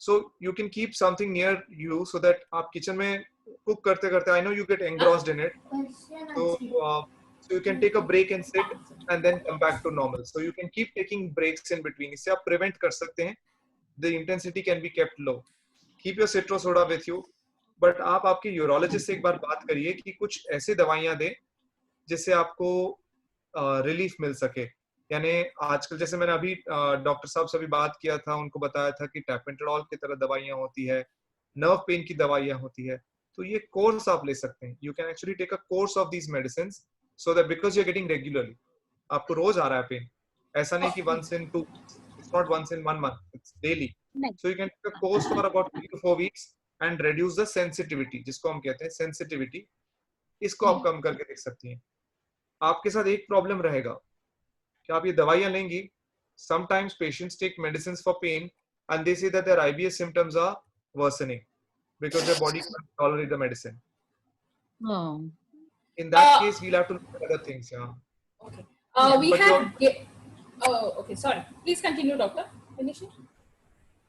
So you can keep something near you so that आप किचन में कुक करते करते, I know you get engrossed in it, so you can take a break and sit and then come back to normal. So you can keep taking breaks in between. इससे आप prevent कर सकते हैं. The intensity can be kept low. Keep your citro soda with you, but आप आपके urologist से एक बार बात करिए कि कुछ ऐसे दवाइयां दें जिससे आपको रिलीफ मिल सके. यानी आजकल जैसे मैंने अभी डॉक्टर साहब से भी बात किया था, उनको बताया था कि टैपेंटोडोल की तरह दवाइयां होती है, नर्व पेन की दवाइयां होती है, तो ये कोर्स आप ले सकते हैं. You can actually take a course of these medicine so that because you are getting regularly, आपको रोज आ रहा है पेन, ऐसा नहीं कि once in 2, it's not once in 1 month, it's daily. So you can take a course for about 3 to 4 weeks and reduce the sensitivity, जिसको हम कहते हैं sensitivity, इसको आप कम करके देख सकती हैं. आपके साथ एक प्रॉब्लम रहेगा कि आप ये दवाइयां लेंगी, sometimes patients take medicines for pain and they say that their IBS symptoms are worsening because their body can't tolerate the medicine. In that case, we'll have to look at other things. Okay. Okay, sorry. Please continue, doctor. Finish it.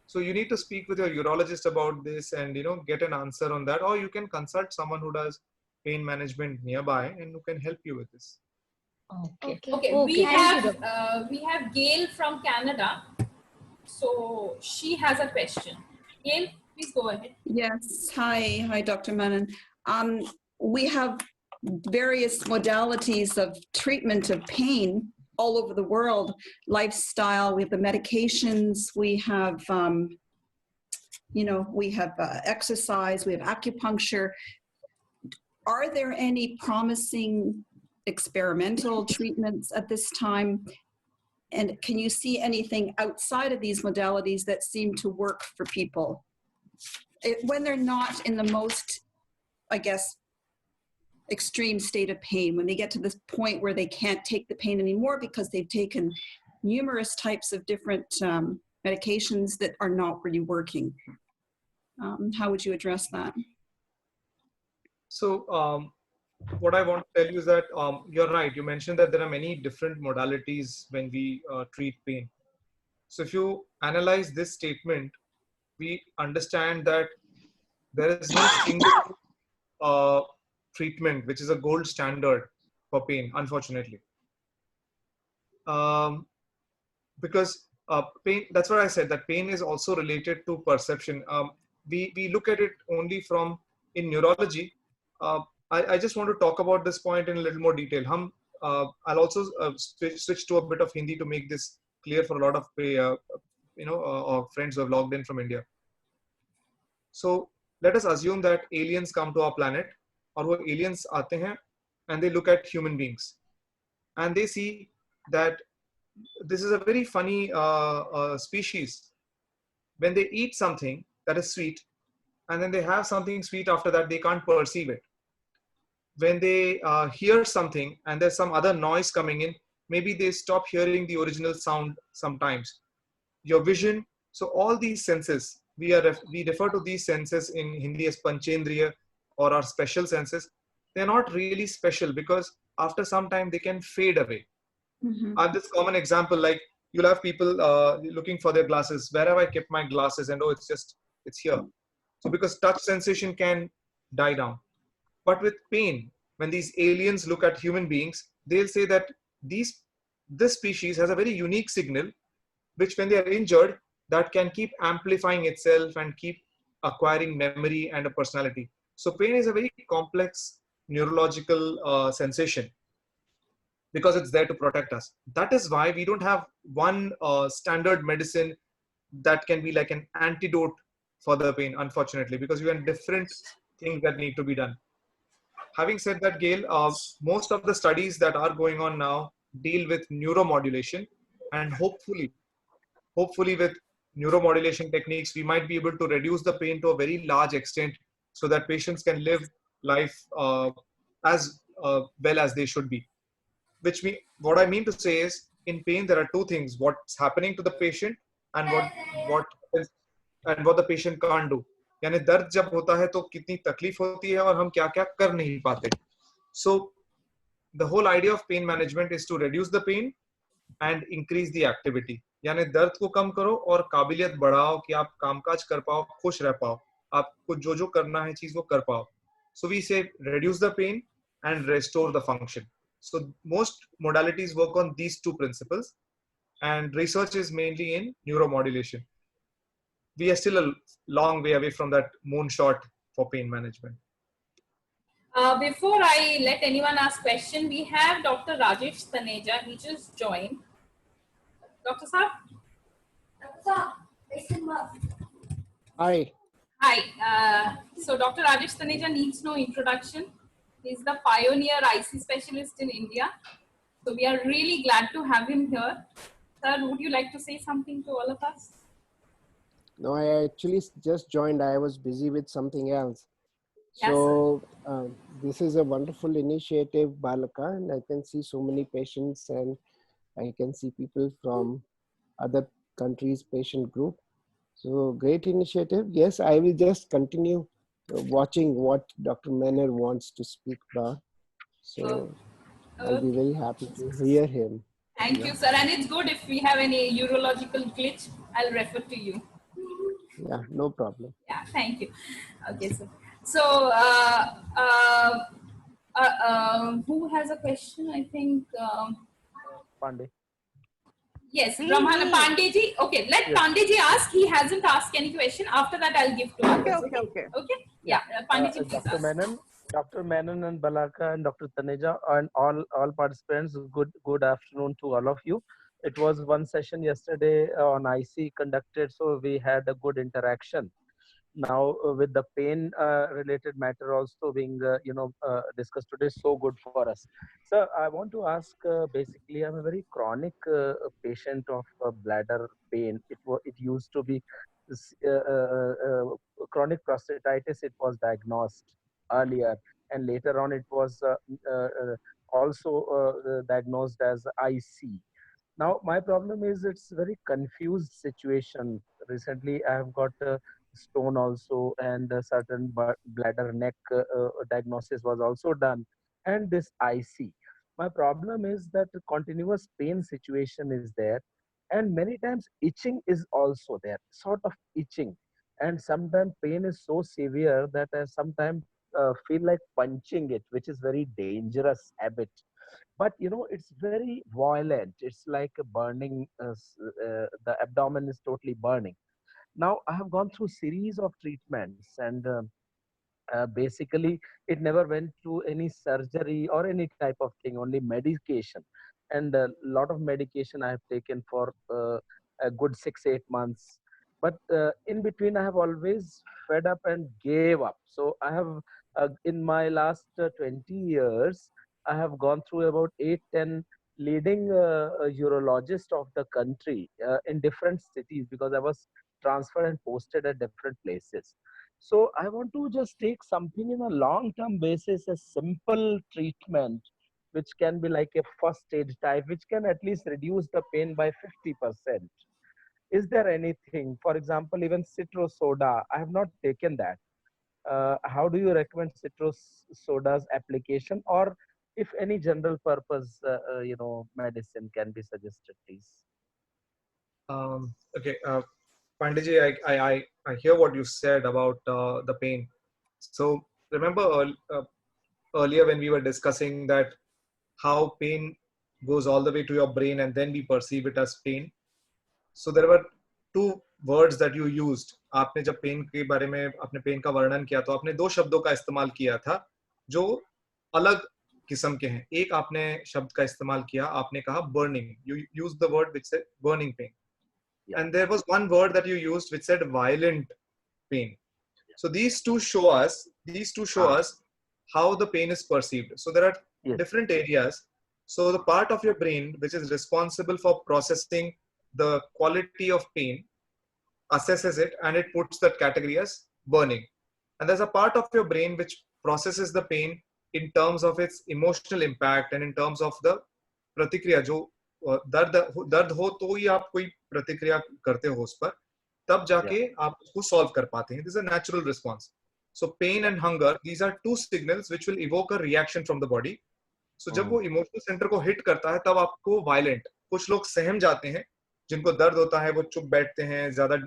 So you need to speak with your urologist about this and get an answer on that, or you can consult someone who does pain management nearby and who can help you with this. Okay. We have Gail from Canada, so she has a question. Gail, please go ahead. Yes. Hi, Dr. Menon. We have various modalities of treatment of pain all over the world. Lifestyle, we have the medications, we have exercise, we have acupuncture. Are there any promising experimental treatments at this time? And can you see anything outside of these modalities that seem to work for people when they're not in the most, I guess, extreme state of pain, when they get to this point where they can't take the pain anymore because they've taken numerous types of different medications that are not really working? How would you address that? So what I want to tell you is that you're right. You mentioned that there are many different modalities when we treat pain. So if you analyze this statement, we understand that there is no single treatment which is a gold standard for pain, unfortunately. Because pain, that's what I said, that pain is also related to perception. We look at it only from, in neurology. I just want to talk about this point in a little more detail. I'll also switch to a bit of Hindi to make this clear for a lot of friends who have logged in from India. So let us assume that aliens come to our planet, और वो aliens आते हैं and they look at human beings and they see that this is a very funny species. When they eat something that is sweet, and then they have something sweet after that, they can't perceive it. When they hear something and there's some other noise coming in, maybe they stop hearing the original sound sometimes. Your vision, so all these senses, we refer to these senses in Hindi as Panchendriya or our special senses. They're not really special because after some time they can fade away. This common example, like you'll have people looking for their glasses. Where have I kept my glasses? And oh, it's here. So because touch sensation can die down. But with pain, when these aliens look at human beings, they'll say that this species has a very unique signal, which when they are injured, that can keep amplifying itself and keep acquiring memory and a personality. So pain is a very complex neurological sensation because it's there to protect us. That is why we don't have one standard medicine that can be like an antidote for the pain, unfortunately, because we have different things that need to be done. Having said that, Gail, most of the studies that are going on now deal with neuromodulation, and hopefully with neuromodulation techniques, we might be able to reduce the pain to a very large extent so that patients can live life as well as they should be. What I mean to say is, in pain, there are two things: what's happening to the patient and what the patient can't do. यानी दर्द जब होता है तो कितनी तकलीफ होती है और हम क्या क्या कर नहीं पाते. So the whole idea of pain management is to reduce the pain and increase the activity. यानी दर्द को कम करो और काबिलियत बढ़ाओ कि आप कामकाज कर पाओ, खुश रह पाओ, आपको जो जो करना है चीज वो कर पाओ. So we say reduce the pain and restore the function. So most modalities work on these two principles, and research is mainly in neuromodulation. We are still a long way away from that moonshot for pain management. Before I let anyone ask question, we have Dr. Rajesh Taneja. He just joined. Dr. Saab? Hi. Hi. So Dr. Rajesh Taneja needs no introduction. He's the pioneer IC specialist in India. So we are really glad to have him here. Sir, would you like to say something to all of us? No, I actually just joined. I was busy with something else. Yes, so this is a wonderful initiative, Balaka, and I can see so many patients, and I can see people from other countries' patient group. So great initiative. Yes, I will just continue watching what Dr. Mener wants to speak about. So I'll be very happy to hear him. Thank you, sir. And it's good if we have any urological glitch, I'll refer to you. Yeah, no problem. Yeah, thank you. Okay, sir. So, who has a question? I think. Pandey. Yes, Brahmana Pandeyji. Okay, let Pandeyji ask. He hasn't asked any question. After that, I'll give to others. Okay. Yeah, Pandeyji, please Dr. ask. Menon, Dr. Menon and Balaka and Dr. Taneja and all participants, good afternoon to all of you. It was one session yesterday on IC conducted, so we had a good interaction. Now with the pain related matter also being discussed today, so good for us. So I want to ask, basically I'm a very chronic patient of bladder pain. It used to be chronic prostatitis. It was diagnosed earlier, and later on it was also diagnosed as IC. Now my problem is it's very confused situation. Recently I have got stone also, and a certain bladder neck diagnosis was also done, and this IC. My problem is that continuous pain situation is there, and many times itching is also there, sort of itching, and sometimes pain is so severe that I sometimes feel like punching it, which is very dangerous habit. But it's very violent. It's like a burning, the abdomen is totally burning. Now I have gone through series of treatments, and basically it never went to any surgery or any type of thing, only medication. And a lot of medication I have taken for a good 6-8 months. But in between I have always fed up and gave up. So I have, in my last 20 years, I have gone through about 8-10 leading urologists of the country in different cities, because I was transferred and posted at different places. So I want to just take something in a long-term basis, a simple treatment, which can be like a first stage type, which can at least reduce the pain by 50%. Is there anything, for example, even citrus soda? I have not taken that. How do you recommend citrus soda's application, or if any general purpose, medicine can be suggested, please? Okay, Pandiji, I hear what you said about the pain. So remember earlier when we were discussing that how pain goes all the way to your brain and then we perceive it as pain. So there were two words that you used. आपने जब pen के बारे में अपने pen का वर्णन किया तो आपने दो शब्दों का इस्तेमाल किया था जो अलग किस्म के हैं. एक आपने शब्द का इस्तेमाल किया, आपने कहा burning. You used the word which said burning pain. And there was one word that you used which said violent pain. So these two show us how the pain is perceived. So there are different areas. So the part of your brain which is responsible for processing the quality of pain assesses it and it puts that category as burning. And there's a part of your brain which processes the pain in terms of its emotional impact and in terms of the pratikriya. जो दर्द हो तो ही आप कोई प्रतिक्रिया करते हो उस पर, तब जाके आप उसको सॉल्व कर पाते हैं. This is a natural response. So pain and hunger, these are two signals which will evoke a reaction from the body. So जब वो इमोशनल सेंटर को हिट करता है तब आपको वायलेंट, कुछ लोग सहम जाते हैं, जिनको दर्द होता है वो चुप बैठते हैं, ज्यादा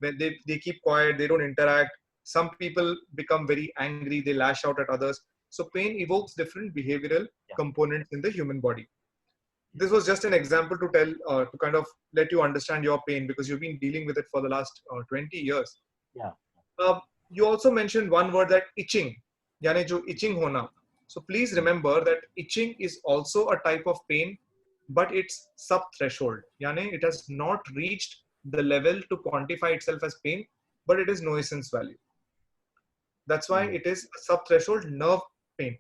they keep quiet, they don't interact. Some people become very angry, they lash out at others. So pain evokes different behavioral components in the human body. This was just an example to tell, to kind of let you understand your pain because you've been dealing with it for the last 20 years. You also mentioned one word, that itching, यानी जो itching होना. So please remember that itching is also a type of pain, but it's sub-threshold. यानी it has not reached the level to quantify itself as pain, but it is nuisance value. That's why it is a sub-threshold nerve pain.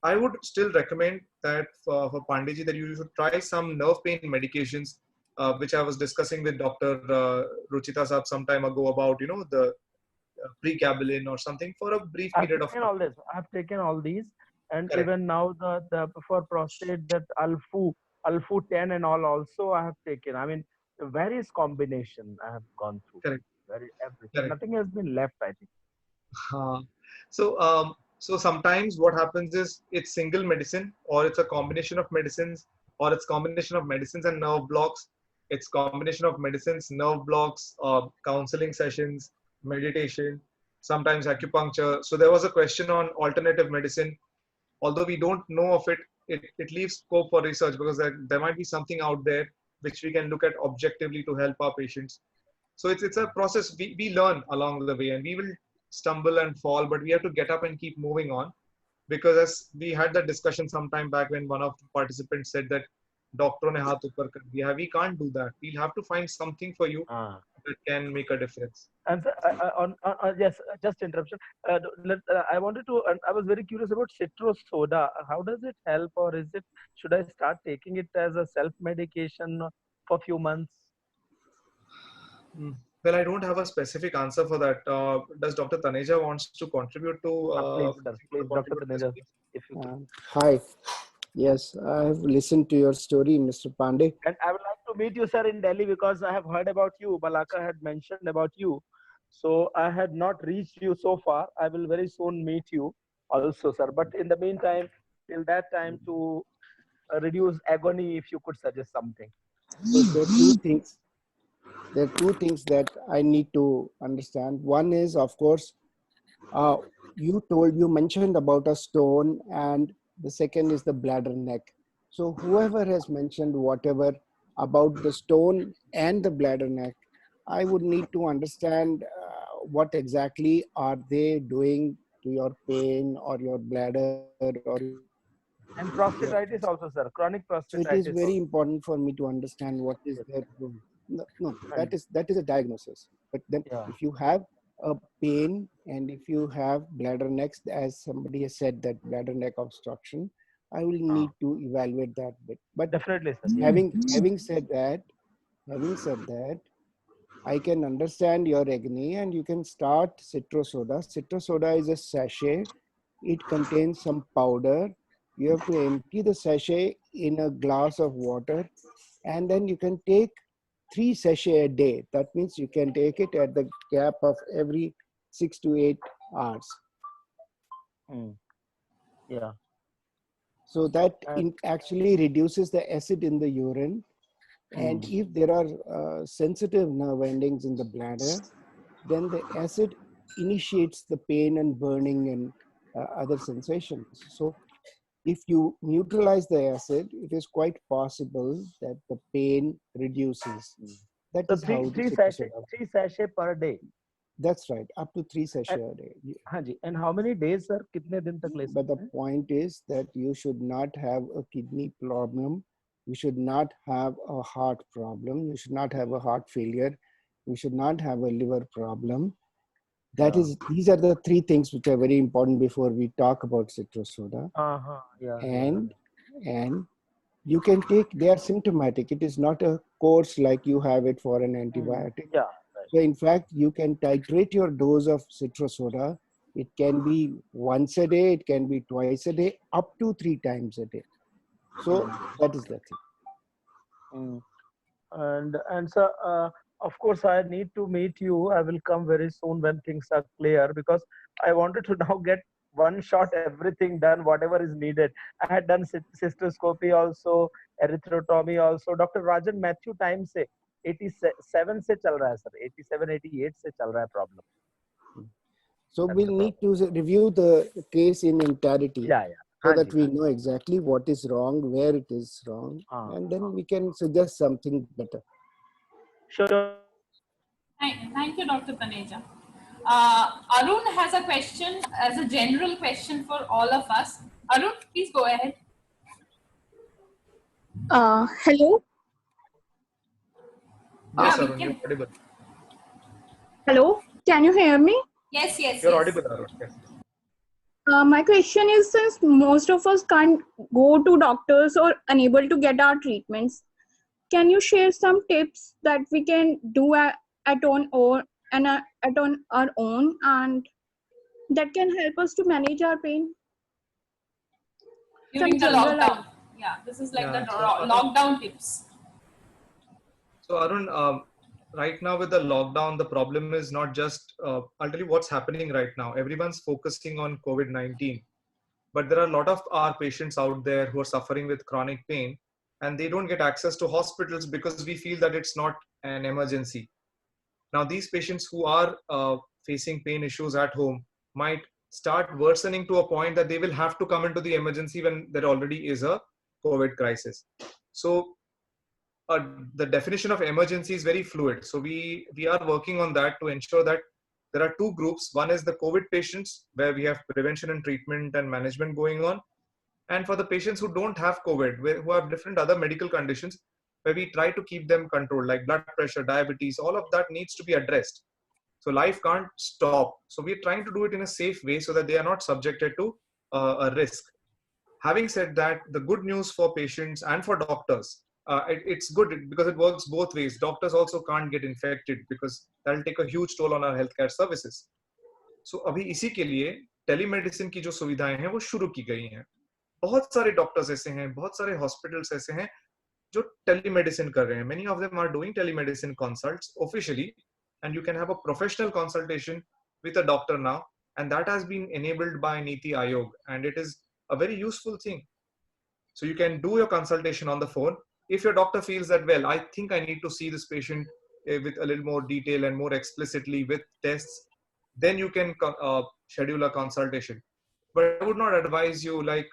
I would still recommend that for Pandiji that you should try some nerve pain medications, which I was discussing with Dr. Ruchita Saab some time ago about, the pregabalin or something for a brief period of time. I've taken all these, and even now the for prostate, that Alfu 10 and all also I have taken. I mean, various combination I have gone through. Correct. Everything. Correct. Nothing has been left, I think. So sometimes what happens is it's single medicine, or it's a combination of medicines, or it's combination of medicines and nerve blocks. It's combination of medicines, nerve blocks, counseling sessions, meditation, sometimes acupuncture. So there was a question on alternative medicine. Although we don't know of it, it leaves scope for research because there might be something out there which we can look at objectively to help our patients. So it's a process. We learn along the way, and we will stumble and fall, but we have to get up and keep moving on, because as we had that discussion some time back when one of the participants said that doctor ne haath upar kar diya, we can't do that. We'll have to find something for you that can make a difference. And yes, just interruption. I wanted to. I was very curious about citrus soda. How does it help, or should I start taking it as a self medication for a few months? Well, I don't have a specific answer for that. Does Dr. Taneja wants to contribute to? Please, Dr. Taneja, if you can. Hi. Yes, I have listened to your story, Mr. Pandey. And I would like to meet you, sir, in Delhi, because I have heard about you. Balaka had mentioned about you. So I had not reached you so far. I will very soon meet you also, sir. But in the meantime, till that time, to reduce agony, if you could suggest something. So there are two things. There are two things that I need to understand. One is, of course, you mentioned about a stone, and the second is the bladder neck. So whoever has mentioned whatever about the stone and the bladder neck, I would need to understand what exactly are they doing to your pain or your bladder or. And prostatitis also, sir. Chronic prostatitis. So it is very important for me to understand what is their doing. No, that is a diagnosis. But then if you have a pain and if you have bladder neck, as somebody has said, that bladder neck obstruction, I will need to evaluate that bit. But definitely, sir. Having said that, I can understand your agony, and you can start Citrosoda. Citrosoda is a sachet. It contains some powder. You have to empty the sachet in a glass of water, and then you can take 3 sachets a day. That means you can take it at the gap of every 6 to 8 hours. Yeah. So that actually reduces the acid in the urine. And if there are sensitive nerve endings in the bladder, then the acid initiates the pain and burning and other sensations. So if you neutralize the acid, it is quite possible that the pain reduces. That So is how three sachet per day. That's right, up to 3 sachets a day. Hanji. And how many days, sir? Kitne din tak le But the point is that you should not have a kidney problem. You should not have a heart problem. You should not have a heart failure. You should not have a liver problem. These are the 3 things which are very important before we talk about Citrosoda. And you can take, they are symptomatic. It is not a course like you have it for an antibiotic. So in fact, you can titrate your dose of Citrosoda. It can be once a day, it can be twice a day, up to 3 times a day. So that is the thing. And sir, of course, I need to meet you. I will come very soon when things are clear, because I wanted to now get one shot everything done, whatever is needed. I had done cystoscopy also, erythrotomy also. Dr. Rajan Matthew time se 87 se chal raha hai, sir. 87, 88 se chal raha hai problem. So we'll need to review the case in entirety. So that we know exactly what is wrong, where it is wrong, and then we can suggest something better. Sure. Thank you, Dr. Taneja. Arun has a question, as a general question for all of us. Arun, please go ahead. Hello. Yes, Arun, you're audible. Hello, can you hear me? Yes, yes. You're audible, Arun. Yes. My question is, since most of us can't go to doctors or unable to get our treatments, can you share some tips that we can do at on our own, and that can help us to manage our pain during the lockdown? Yeah, this is like the lockdown tips. So Arun, right now with the lockdown, the problem is not just, I'll tell you what's happening right now. Everyone's focusing on COVID-19, but there are a lot of our patients out there who are suffering with chronic pain, and they don't get access to hospitals because we feel that it's not an emergency. Now, these patients who are facing pain issues at home might start worsening to a point that they will have to come into the emergency when there already is a COVID crisis. So the definition of emergency is very fluid. So we are working on that to ensure that there are 2 groups. One is the COVID patients, where we have prevention and treatment and management going on. And for the patients who don't have COVID, who have different other medical conditions, where we try to keep them controlled, like blood pressure, diabetes, all of that needs to be addressed. So life can't stop. So we're trying to do it in a safe way so that they are not subjected to a risk. Having said that, the good news for patients and for doctors, it's good because it works both ways. Doctors also can't get infected because that'll take a huge toll on our healthcare services. So अभी इसी के लिए telemedicine की जो सुविधाएं हैं वो शुरू की गई हैं. बहुत सारे डॉक्टर्स ऐसे हैं, बहुत सारे हॉस्पिटल्स ऐसे हैं जो टेलीमेडिसिन कर रहे हैं. Many of them are doing telemedicine consults officially, and you can have a professional consultation with a doctor now, and that has been enabled by Niti Aayog, and it is a very useful thing. So you can do your consultation on the phone. If your doctor feels that, well, I think I need to see this patient with a little more detail and more explicitly with tests, then you can schedule a consultation. But I would not advise you, like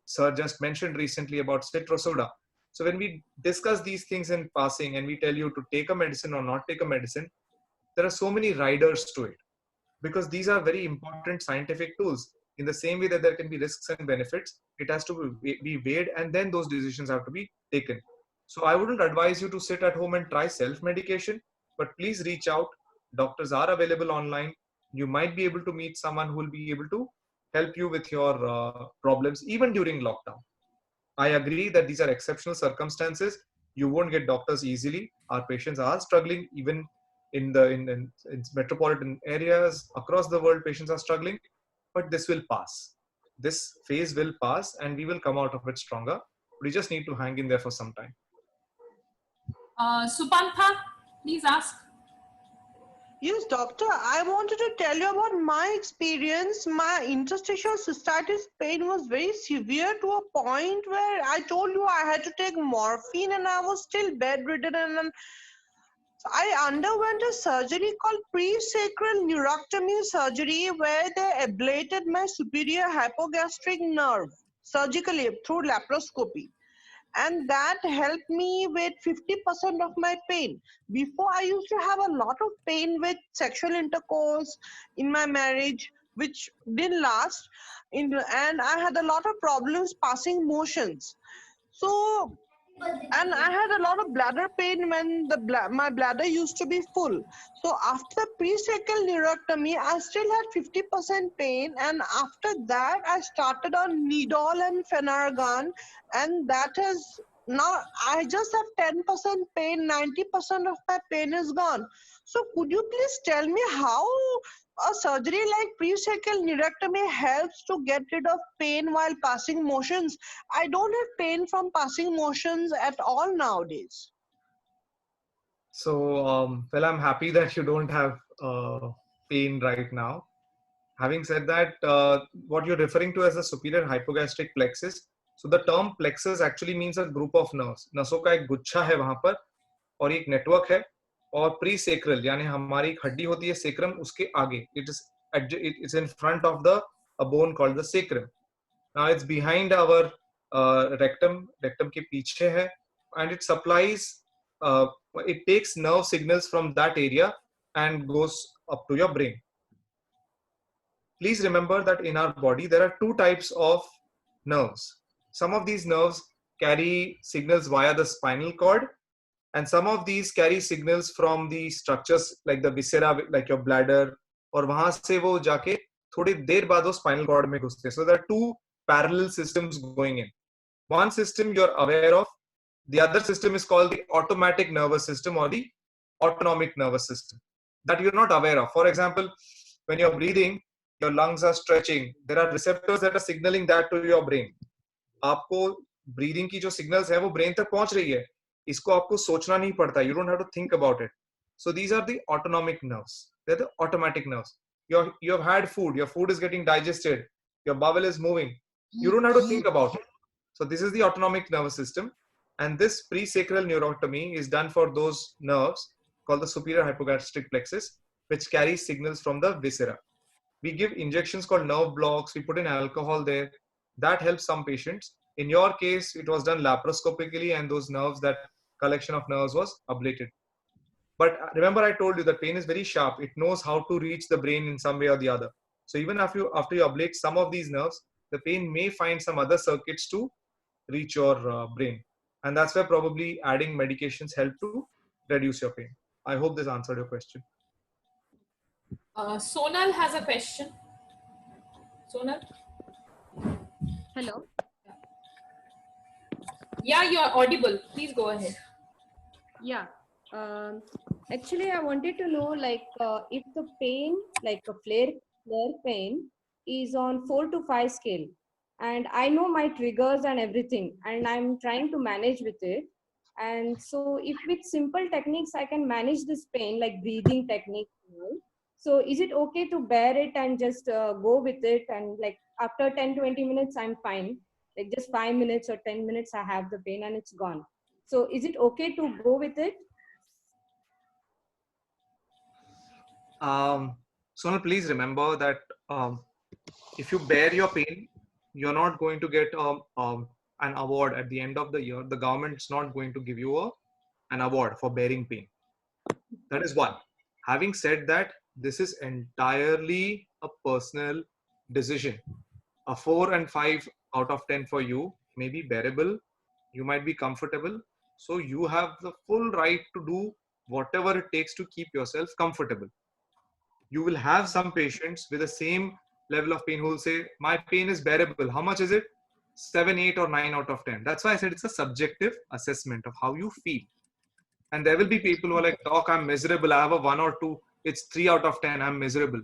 Sir just mentioned recently about Citrosoda. So when we discuss these things in passing and we tell you to take a medicine or not take a medicine, there are so many riders to it, because these are very important scientific tools. In the same way that there can be risks and benefits, it has to be weighed, and then those decisions have to be taken. So I wouldn't advise you to sit at home and try self-medication, but please reach out. Doctors are available online. You might be able to meet someone who will be able to help you with your problems, even during lockdown. I agree that these are exceptional circumstances, You won't get doctors easily. Our patients are struggling, even in the in metropolitan areas across the world. Patients are struggling, but this will pass. This phase will pass, and we will come out of it stronger. We just need to hang in there for some time. Supantha, please ask. Yes, doctor, I wanted to tell you about my experience. My interstitial cystitis pain was very severe to a point where I told you I had to take morphine and I was still bedridden, and I underwent a surgery called presacral neurectomy surgery where they ablated my superior hypogastric nerve surgically through laparoscopy. And that helped me with 50% of my pain. Before, I used to have a lot of pain with sexual intercourse in my marriage, which didn't last, and I had a lot of problems passing motions. So, and I had a lot of bladder pain when my bladder used to be full. So after the presacral neurectomy, I still had 50% pain, and after that, I started on Nidol and Phenergan, and that is now I just have 10% pain. 90% of my pain is gone. So could you please tell me how a surgery like presacral neurectomy helps to get rid of pain while passing motions? I don't have pain from passing motions at all nowadays. So, well, I'm happy that you don't have pain right now. Having said that, what you're referring to as the superior hypogastric plexus. So the term plexus actually means a group of nerves. नसों का एक गुच्छा है वहां पर, और एक network है. और प्रीसेक्रल यानी हमारी एक हड्डी होती है सेक्रम, उसके आगे. It's in front of a bone called the sacrum. Now it's behind our rectum. Rectum के पीछे है, and it supplies. It takes nerve signals from that area and goes up to your brain. Please remember that in our body there are two types of nerves. Some of these nerves carry signals via the spinal cord, and some of these carry signals from the structures like the viscera, like your bladder, और वहां से वो जाके थोड़ी देर बाद वो spinal cord में घुसते हैं. So there are two parallel systems going in. One system you're aware of, the other system is called the automatic nervous system or the autonomic nervous system that you're not aware of. For example, when you're breathing, your lungs are stretching. There are receptors that are signaling that to your brain. आपको breathing की जो signals है वो brain तक पहुंच रही है. इसको आपको सोचना नहीं पड़ता. You don't have to think about it. So these are the autonomic nerves. They're the automatic nerves. You have had food. Your food is getting digested. Your bowel is moving. You don't have to think about it. So this is the autonomic nervous system. And this presacral neurectomy is done for those nerves called the superior hypogastric plexus, which carries signals from the viscera. We give injections called nerve blocks. We put in alcohol there. That helps some patients. In your case, it was done laparoscopically, and those nerves, that collection of nerves was ablated. But remember, I told you that pain is very sharp. It knows how to reach the brain in some way or the other. So even after you ablate some of these nerves, the pain may find some other circuits to reach your brain. And that's where probably adding medications help to reduce your pain. I hope this answered your question. Sonal has a question. Sonal? Hello. Yeah, you're audible. Please go ahead. Yeah. Actually, I wanted to know, like, if the pain, like a flare pain, is on 4 to 5 scale, and I know my triggers and everything, and I'm trying to manage with it. And so, if with simple techniques I can manage this pain, like breathing technique, so is it okay to bear it and just go with it? And like after 10-20 minutes, I'm fine. Like just 5 minutes or 10 minutes, I have the pain and it's gone. So is it okay to go with it? Sonal, please remember that if you bear your pain, you're not going to get an award at the end of the year. The government's not going to give you an award for bearing pain. That is one. Having said that, this is entirely a personal decision. A 4 and 5 out of 10 for you may be bearable. You might be comfortable. So you have the full right to do whatever it takes to keep yourself comfortable. You will have some patients with the same level of pain who will say, my pain is bearable. How much is it? 7, 8 or 9 out of 10. That's why I said it's a subjective assessment of how you feel. And there will be people who are like, doc, I'm miserable. I have a 1 or 2. It's 3 out of 10. I'm miserable.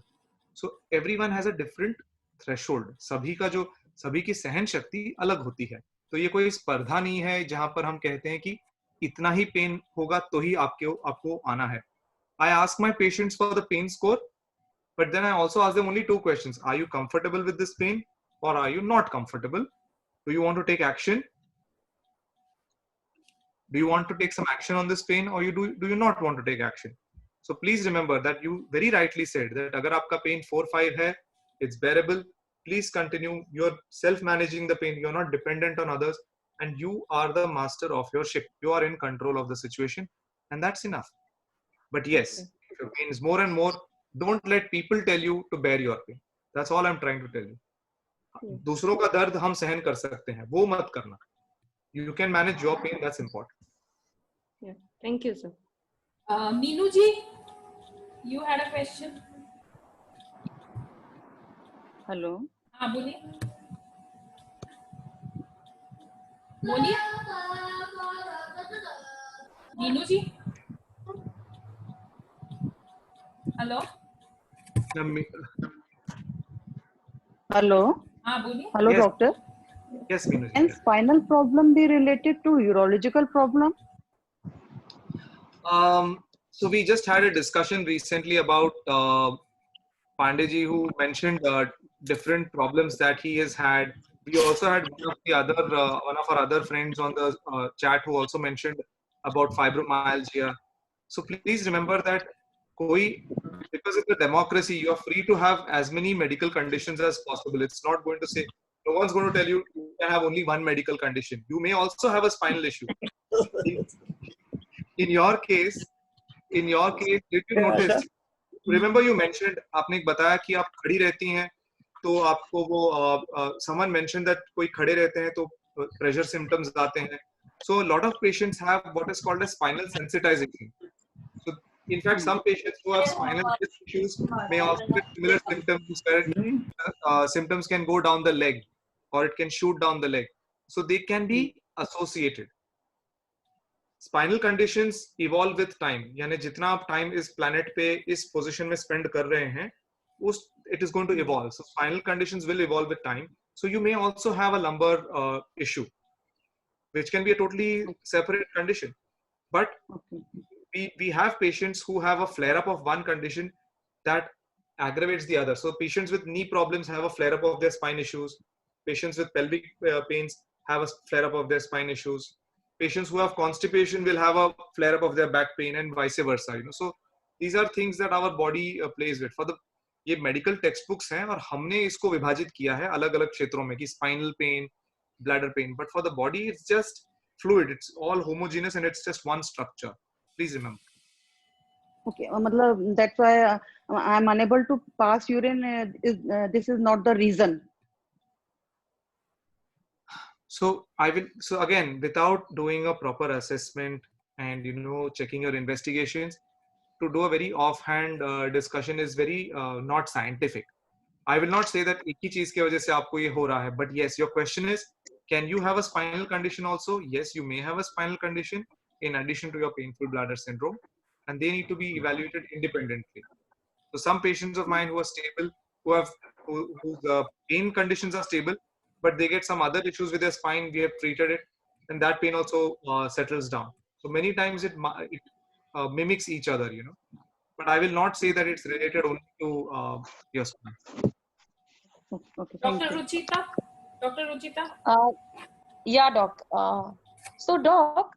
So everyone has a different threshold. सभी की सहन शक्ति अलग होती है. तो ये कोई स्पर्धा नहीं है जहां पर हम कहते हैं कि इतना ही पेन होगा तो ही आपको आना है. I ask my patients for the pain score, but then I also ask them only 2 questions. Are you comfortable with this pain or are you not comfortable? Do you want to take action? Do you want to take some action on this pain, or do you not want to take action? So please remember that you very rightly said that agar aapka pain 4-5 hai, it's bearable. Please continue. You're self-managing the pain. You're not dependent on others, and you are the master of your ship. You are in control of the situation, and that's enough. But yes, if your pain is more and more, don't let people tell you to bear your pain. That's all I'm trying to tell you. दूसरों का दर्द हम सहन कर सकते हैं, वो मत करना. You can manage your pain. That's important. Yeah. Thank you, sir. Meenu ji, you had a question. Hello. हाँ बोलिए. बोलिए. मीनू जी. हेलो. हेलो. हाँ बोलिए. Hello Yes. Doctor. Yes, Meenu ji. Can spinal problem be related to urological problem? So we just had a discussion recently about Pandeyji, who mentioned different problems that he has had. We also had one of our other friends on the chat who also mentioned about fibromyalgia. So please remember that because it's a democracy, you are free to have as many medical conditions as possible. It's not going to say, no one's going to tell you you can have only one medical condition. You may also have a spinal issue. In your case, did you notice? Remember you mentioned, आपने एक बताया कि आप खड़ी रहती हैं, तो आपको वो someone mentioned that कोई खड़े रहते हैं तो pressure symptoms आते हैं. So a lot of patients have what is called a spinal sensitization. So in fact, some patients who have spinal issues may also get similar symptoms where symptoms can go down the leg or it can shoot down the leg. So they can be associated. Spinal conditions evolve with time. यानी जितना आप time इस planet पे इस position में spend कर रहे हैं, it is going to evolve. So spinal conditions will evolve with time. So you may also have a lumbar issue, which can be a totally separate condition. But we have patients who have a flare-up of one condition that aggravates the other. So patients with knee problems have a flare-up of their spine issues. Patients with pelvic pains have a flare-up of their spine issues. Patients who have constipation will have a flare-up of their back pain and vice versa. So these are things that our body plays with. For the ये medical textbooks हैं और हमने इसको विभाजित किया है अलग-अलग क्षेत्रों में कि spinal pain, bladder pain. But for the body, it's just fluid. It's all homogeneous and it's just one structure. Please remember. Okay, मतलब that's why I'm unable to pass urine. This is not the reason. So again, without doing a proper assessment and checking your investigations, to do a very offhand discussion is very not scientific. I will not say that एक ही चीज की वजह से आपको ये हो रहा है, but yes, your question is, can you have a spinal condition also? Yes, you may have a spinal condition in addition to your painful bladder syndrome, and they need to be evaluated independently. So some patients of mine who are stable, whose pain conditions are stable, but they get some other issues with their spine, we have treated it, and that pain also settles down. So many times it mimics each other, but I will not say that it's related only to your spine. Okay, Dr. Ruchita? Yeah, doc. So doc,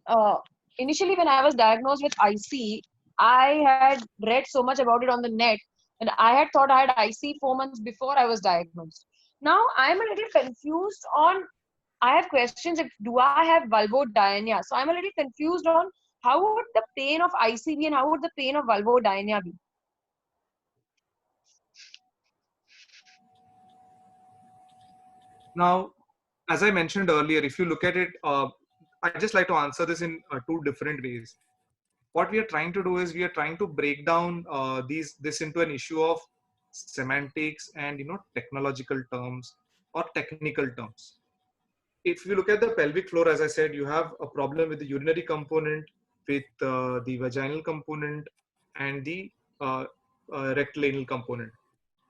initially when I was diagnosed with IC, I had read so much about it on the net, and I had thought I had IC 4 months before I was diagnosed. Now I'm a little confused on, I have questions if do I have vulvodynia? So I'm a little confused on how would the pain of IC be and how would the pain of vulvodynia be? Now, as I mentioned earlier, if you look at it, I'd just like to answer this in 2 different ways. What we are trying to do is we are trying to break down this into an issue of semantics and technological terms or technical terms. if you look at the pelvic floor, as I said, you have a problem with the urinary component, with the vaginal component, and the rectal anal component.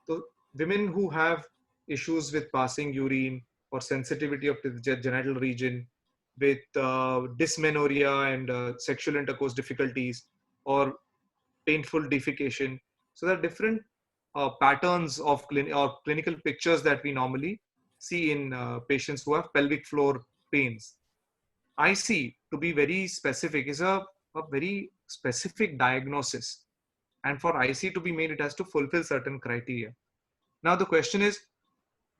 So women who have issues with passing urine or sensitivity of the genital region, with dysmenorrhea and sexual intercourse difficulties, or painful defecation. So there are different patterns of clinical pictures that we normally see in patients who have pelvic floor pains. IC, to be very specific, is a very specific diagnosis. And for IC to be made, it has to fulfill certain criteria. Now the question is,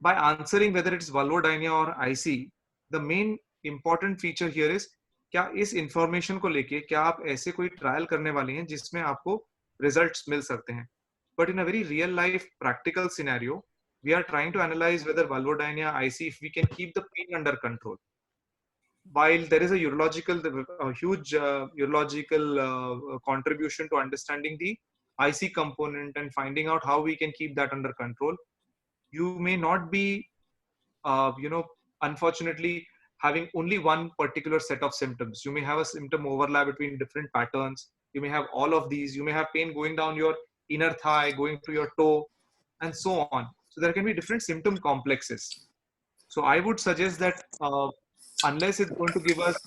by answering whether it's vulvodynia or IC, the main important feature here is, क्या इस information को लेके क्या आप ऐसे कोई trial करने वाले हैं जिसमें आपको results मिल सकते हैं? But in a very real life practical scenario, we are trying to analyze whether vulvodynia, IC, if we can keep the pain under control. While there is a huge urological contribution to understanding the IC component and finding out how we can keep that under control, you may not be, unfortunately, having only one particular set of symptoms. You may have a symptom overlap between different patterns. You may have all of these. You may have pain going down your inner thigh, going to your toe, and so on. So there can be different symptom complexes. So I would suggest that unless it's going to give us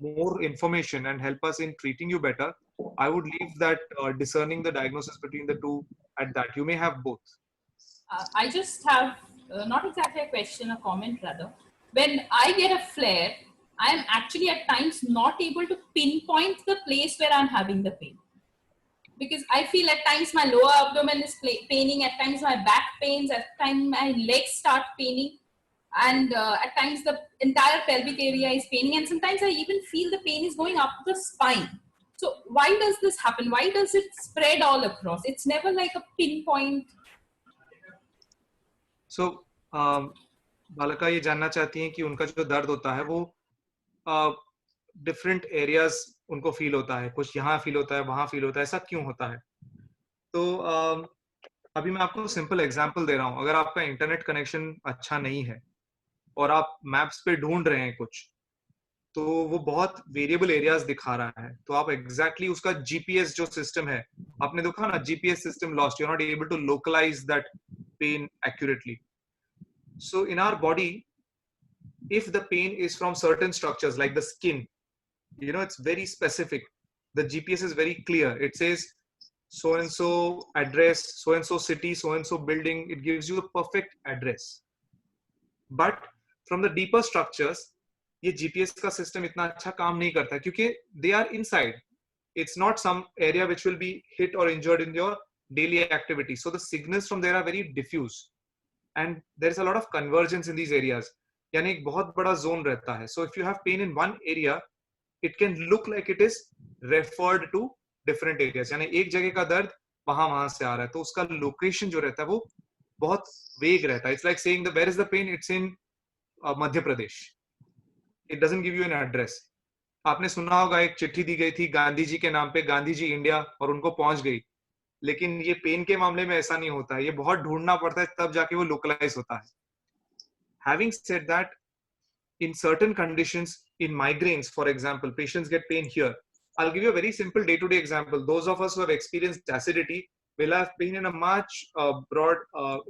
more information and help us in treating you better, I would leave that discerning the diagnosis between the two at that. You may have both. I just have not exactly a question, a comment rather. When I get a flare, I am actually at times not able to pinpoint the place where I'm having the pain. Because I feel at times my lower abdomen is paining, at times my back pains, at times my legs start paining, and at times the entire pelvic area is paining, and sometimes I even feel the pain is going up the spine. So why does this happen? Why does it spread all across? It's never like a pinpoint. So बालिका ये जानना चाहती हैं कि उनका जो दर्द होता है वो डिफरेंट एरियाज उनको फील होता है, कुछ यहाँ फील होता है, वहाँ फील होता है, ऐसा क्यों होता है? तो अभी मैं आपको सिंपल एग्जांपल दे रहा हूँ. अगर आपका इंटरनेट कनेक्शन अच्छा नहीं है और आप मैप्स पे ढूंढ रहे हैं कुछ, तो वो बहुत वेरिएबल एरियाज दिखा रहा है, तो आप एग्जैक्टली उसका जीपीएस जो सिस्टम है, आपने देखा ना, GPS system lost, you are not able to localise that pain accurately. So in our body, if the pain is from certain structures like the skin, it's very specific. The GPS is very clear. It says so and so address, so and so city, so and so building. It gives you the perfect address. But from the deeper structures, ये GPS का system इतना अच्छा काम नहीं करता क्योंकि they are inside. It's not some area which will be hit or injured in your daily activity. So the signals from there are very diffuse, and there is a lot of convergence in these areas. यानी एक बहुत बड़ा zone रहता है. So if you have pain in one area, it can look like it is referred to different areas. यानी एक जगह का दर्द वहां से आ रहा है, तो उसका location जो रहता है वो बहुत vague रहता है. It's like saying where is the pain? It's in Madhya Pradesh. It doesn't give you an address. आपने सुना होगा एक चिट्ठी दी गई थी गांधी जी के नाम पे, गांधी जी इंडिया, और उनको पहुंच गई. लेकिन ये पेन के मामले में ऐसा नहीं होता है, ये बहुत ढूंढना पड़ता है तब जाके वो लोकलाइज होता है. Having said that, in certain conditions, in migraines, for example, patients get pain here. I'll give you a very simple day-to-day example. Those of us who have experienced acidity will have pain in a much broad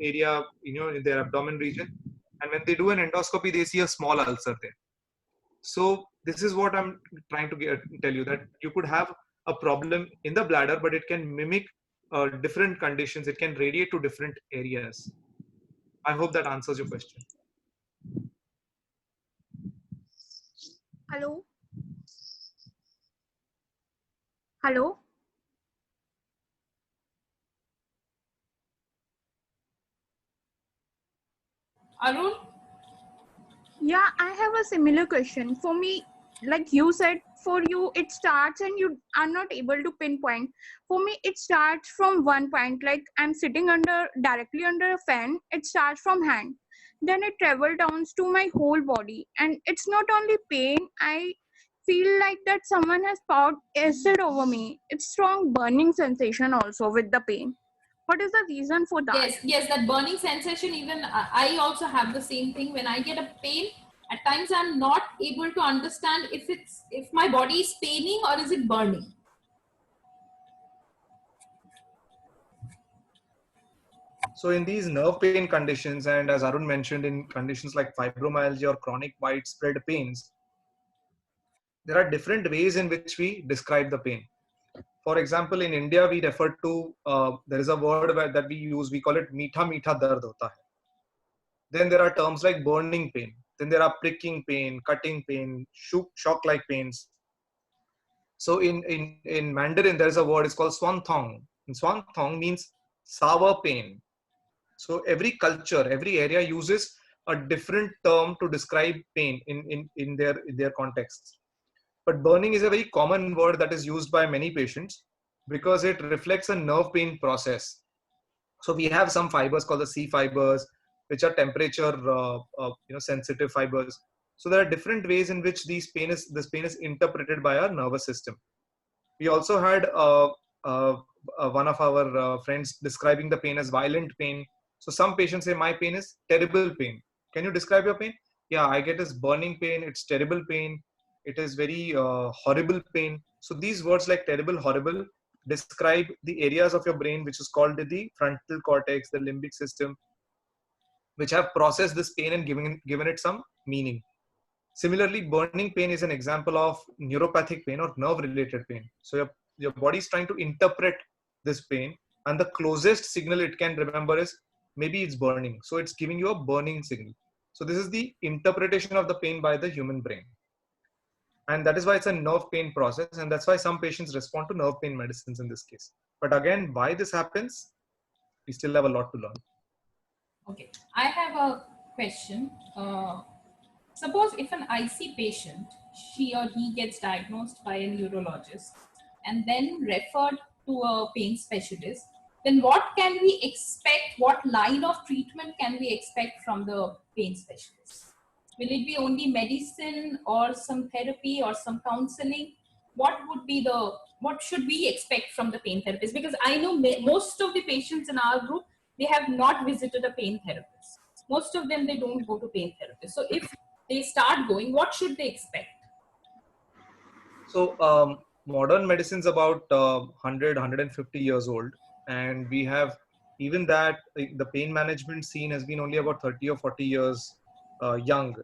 area, in their abdomen region. And when they do an endoscopy, they see a small ulcer there. So this is what I'm trying to tell you, that you could have a problem in the bladder, but it can mimic different conditions. It can radiate to different areas. I hope that answers your question. Hello. Hello. Arun? Yeah, I have a similar question. For me, like you said, for you it starts and you are not able to pinpoint. For me, it starts from one point, like I'm sitting directly under a fan. It starts from hand, then it travels down to my whole body, and it's not only pain. I feel like that someone has poured acid over me. It's strong burning sensation also with the pain. What is the reason for that? Yes, that burning sensation, even I also have the same thing. When I get a pain, At times I'm not able to understand if my body is paining or is it burning. So in these nerve pain conditions, and as Arun mentioned, in conditions like fibromyalgia or chronic widespread pains, there are different ways in which we describe the pain. For example, in India, we refer to, there is a word that we use, we call it meetha meetha dard hota hai. Then there are terms like burning pain. Then there are pricking pain, cutting pain, shock-like pains. So in Mandarin, there is a word, it's called swan thong. And swan thong means sour pain. So every culture, every area uses a different term to describe pain in their contexts. But burning is a very common word that is used by many patients because it reflects a nerve pain process. So we have some fibers called the C fibers, which are temperature sensitive fibers. So there are different ways in which this pain is interpreted by our nervous system. We also had one of our friends describing the pain as violent pain. So some patients say my pain is terrible pain. Can you describe your pain? Yeah, I get this burning pain. It's terrible pain. It is very horrible pain. So these words like terrible, horrible describe the areas of your brain which is called the frontal cortex, the limbic system, which have processed this pain and given it some meaning. Similarly, burning pain is an example of neuropathic pain or nerve-related pain. So your body is trying to interpret this pain, and the closest signal it can remember is maybe it's burning. So it's giving you a burning signal. So this is the interpretation of the pain by the human brain. And that is why it's a nerve pain process. And that's why some patients respond to nerve pain medicines in this case. But again, why this happens, we still have a lot to learn. Okay, I have a question. Suppose if an IC patient, she or he gets diagnosed by a neurologist and then referred to a pain specialist, then what can we expect? What line of treatment can we expect from the pain specialist? Will it be only medicine or some therapy or some counseling? What should we expect from the pain therapist? Because I know most of the patients in our group, they have not visited a pain therapist. Most of them, they don't go to pain therapist. So if they start going, what should they expect? So modern medicine is about 150 years old. And we have, even that, the pain management scene has been only about 30 or 40 years young.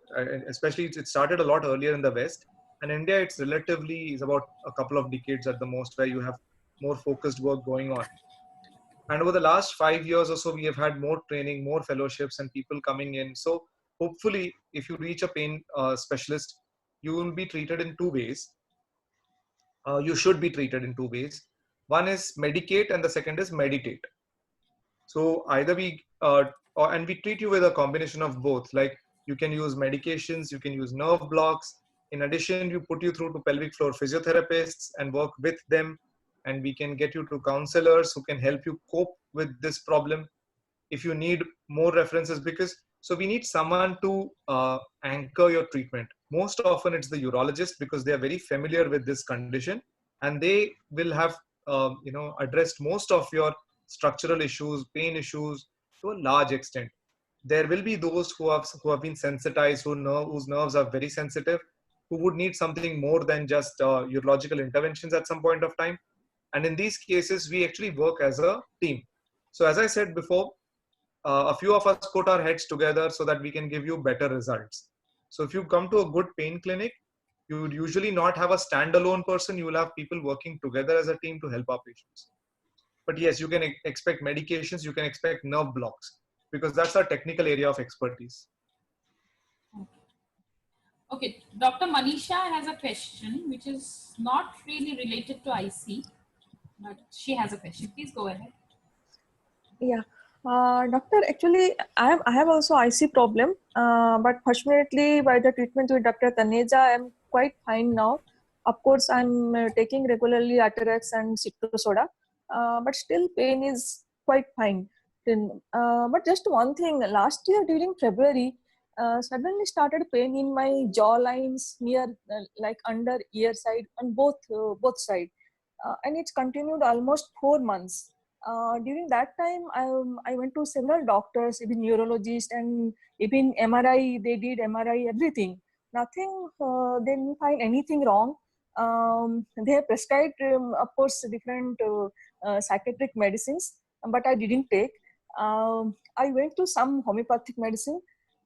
Especially it started a lot earlier in the West. And India, it's relatively is about a couple of decades at the most where you have more focused work going on. And over the last 5 years or so, we have had more training, more fellowships and people coming in. So hopefully, if you reach a pain specialist, you will be treated in two ways. You should be treated in two ways. One is medicate and the second is meditate. So either and we treat you with a combination of both. Like you can use medications, you can use nerve blocks. In addition, we put you through to pelvic floor physiotherapists and work with them. And we can get you to counselors who can help you cope with this problem. If you need more references, so we need someone to anchor your treatment. Most often it's the urologist because they are very familiar with this condition and they will have addressed most of your structural issues, pain issues to a large extent. There will be those who have been sensitized, whose nerves are very sensitive, who would need something more than just urological interventions at some point of time. And in these cases, we actually work as a team. So as I said before, a few of us put our heads together so that we can give you better results. So if you come to a good pain clinic, you would usually not have a standalone person. You will have people working together as a team to help our patients. But yes, you can expect medications, you can expect nerve blocks because that's our technical area of expertise. Okay, Dr. Manisha has a question which is not really related to IC, but she has a question. Please go ahead. Yeah, doctor, actually, I have also IC problem, but fortunately, by the treatment with Dr. Taneja, I am quite fine now. Of course, I'm taking regularly Atarax and Citro-Soda, but still pain is quite fine. But just one thing, last year during February, suddenly started pain in my jaw lines near, like under ear side on both sides, and it's continued almost 4 months. During that time, I went to several doctors, even neurologists, and even MRI. They did MRI, everything. Nothing. They didn't find anything wrong. They have prescribed, of course, different psychiatric medicines, but I didn't take. I went to some homeopathic medicine.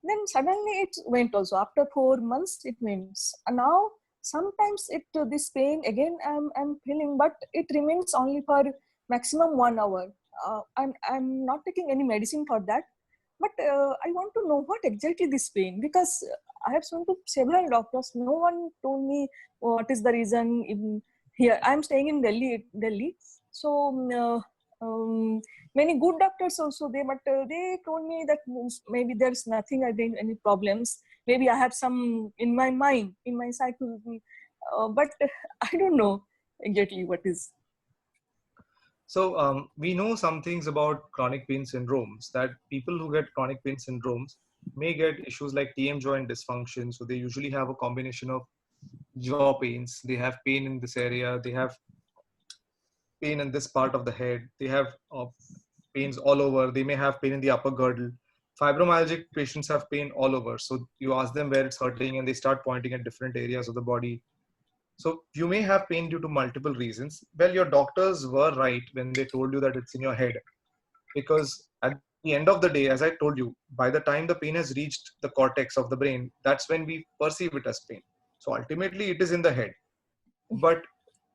Then suddenly it went also. After 4 months, it went. And now sometimes this pain again I'm feeling, but it remains only for maximum 1 hour. I'm not taking any medicine for that, but I want to know what exactly this pain, because I have spoken to several doctors. No one told me what is the reason. Here I'm staying in Delhi. So many good doctors also there, but they told me that maybe there's nothing, I think, any problems. Maybe I have some in my mind, in my cycle, but I don't know exactly what is. So we know some things about chronic pain syndromes, that people who get chronic pain syndromes may get issues like TM joint dysfunction. So they usually have a combination of jaw pains. They have pain in this area. They have pain in this part of the head. They have pains all over. They may have pain in the upper girdle. Fibromyalgic patients have pain all over. So you ask them where it's hurting and they start pointing at different areas of the body. So you may have pain due to multiple reasons. Well, your doctors were right when they told you that it's in your head, because at the end of the day, as I told you, by the time the pain has reached the cortex of the brain, that's when we perceive it as pain. So ultimately it is in the head. But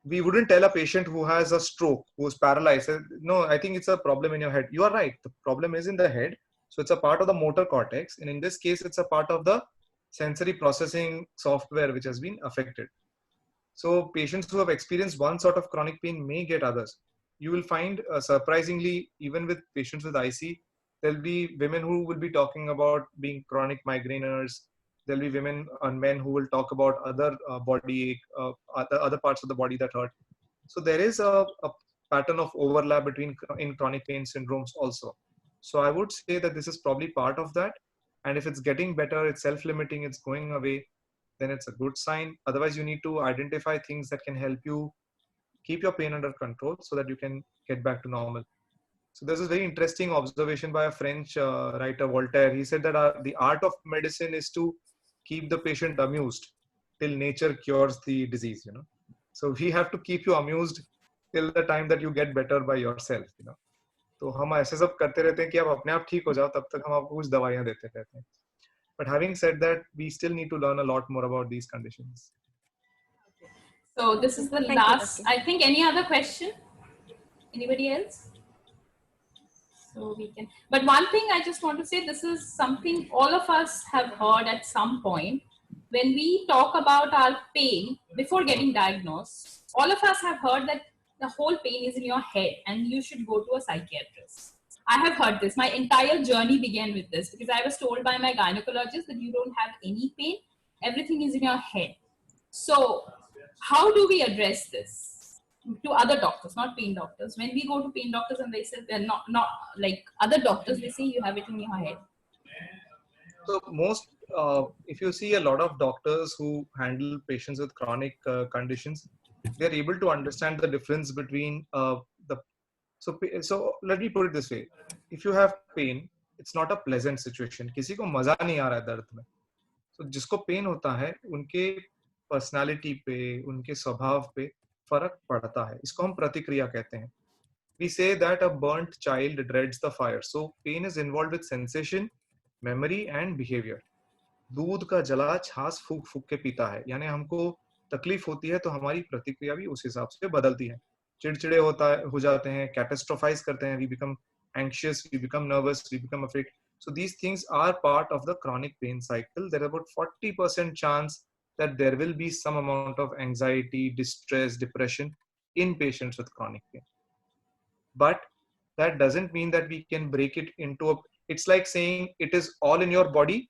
we wouldn't tell a patient who has a stroke, who's paralyzed, no, I think it's a problem in your head. You are right. The problem is in the head. So it's a part of the motor cortex. And in this case, it's a part of the sensory processing software which has been affected. So patients who have experienced one sort of chronic pain may get others. You will find surprisingly, even with patients with IC, there'll be women who will be talking about being chronic migraineurs. There'll be women and men who will talk about other body ache, other parts of the body that hurt. So there is a pattern of overlap between in chronic pain syndromes also. So I would say that this is probably part of that. And if it's getting better, it's self-limiting, it's going away, then it's a good sign. Otherwise, you need to identify things that can help you keep your pain under control so that you can get back to normal. So there's a very interesting observation by a French writer, Voltaire. He said that the art of medicine is to keep the patient amused till nature cures the disease, you know. So we have to keep you amused till the time that you get better by yourself, you know. तो हम ऐसे सब करते रहते हैं कि आप अपने आप ठीक हो जाओ, तब तक हम आपको कुछ दवाइयां देते रहते हैं. But having said that, we still need to learn a lot more about these conditions. So this is the last, I think. Any other question? Anybody else? So we can, but one thing I just want to say, this is something all of us have heard at some point. When we talk about our pain before getting diagnosed, all of us have heard that the whole pain is in your head and you should go to a psychiatrist. I have heard this. My entire journey began with this because I was told by my gynecologist that you don't have any pain. Everything is in your head. So how do we address this to other doctors, not pain doctors? When we go to pain doctors and they say they're not like other doctors, they say you have it in your head. So most, if you see a lot of doctors who handle patients with chronic conditions, they're able to understand the difference between So let me put it this way. If you have pain, it's not a pleasant situation. किसी को मजा नहीं आ रहा है दर्द में. So जिसको pen होता है, उनके पर्सनालिटी पे, उनके स्वभाव पे फर्क पड़ता है. इसको हम प्रतिक्रिया कहते हैं. We say that a burnt child dreads the fire. So pain is involved with sensation, memory and behavior. दूध का जला छाछ फूक फूक के पीता है. यानी हमको तकलीफ होती है तो हमारी प्रतिक्रिया भी उस हिसाब से बदलती है. चिड़चिड़े हो जाते हैं, कैटास्ट्रोफाइज करते हैं, we become anxious, we become nervous, we become afraid. So these things are part of the chronic pain cycle. There are about 40% chance that there will be some amount of anxiety, distress, depression in patients with chronic pain. But that doesn't mean that we can break it into it's like saying it is all in your body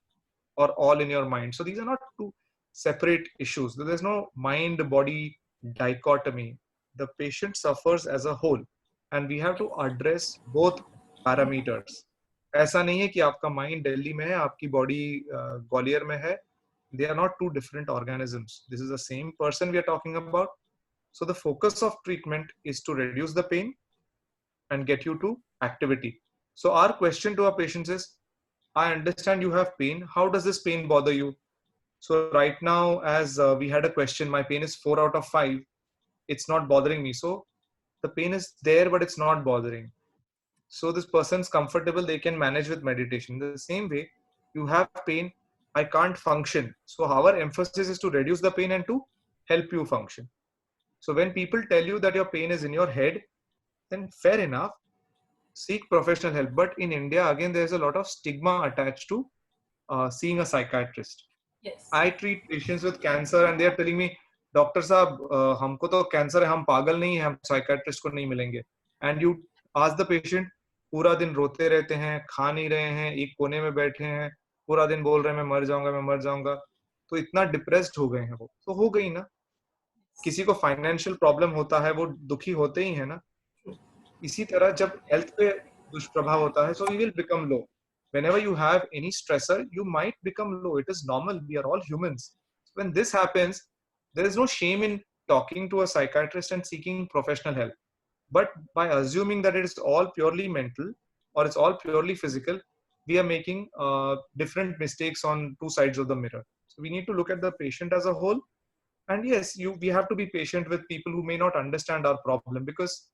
or all in your mind. So these are not two separate issues. There's no mind-body dichotomy. The patient suffers as a whole and we have to address both parameters. ऐसा नहीं है कि आपका mind Delhi में है, आपकी body Gwalior में है. They are not two different organisms. This is the same person we are talking about. So the focus of treatment is to reduce the pain and get you to activity. So our question to our patients is, I understand you have pain. How does this pain bother you? So right now, as we had a question, my pain is 4 out of 5. It's not bothering me. So the pain is there, but it's not bothering. So this person's comfortable, they can manage with meditation. The same way, you have pain, I can't function. So our emphasis is to reduce the pain and to help you function. So when people tell you that your pain is in your head, then fair enough, seek professional help. But in India, again, there's a lot of stigma attached to seeing a psychiatrist. Yes. I treat patients with cancer and they are telling me, doctor साहब हमको तो cancer है, हम पागल नहीं है, हम psychiatrist को नहीं मिलेंगे. And you ask the patient, पूरा दिन रोते रहते हैं, खा नहीं रहे हैं, एक कोने में बैठे हैं, पूरा दिन बोल रहे हैं मैं मर जाऊंगा, मैं मर जाऊंगा. तो इतना डिप्रेस्ड हो गए हैं वो. तो हो गई ना, किसी को फाइनेंशियल प्रॉब्लम होता है, वो दुखी होते ही है ना. इसी तरह जब हेल्थ पे दुष्प्रभाव होता है, so we will become low. Whenever you have any stressor, you might become low. It is normal. We are all humans. When this happens, there is no shame in talking to a psychiatrist and seeking professional help. But by assuming that it is all purely mental or it's all purely physical, we are making different mistakes on two sides of the mirror. So we need to look at the patient as a whole. And yes, we have to be patient with people who may not understand our problem because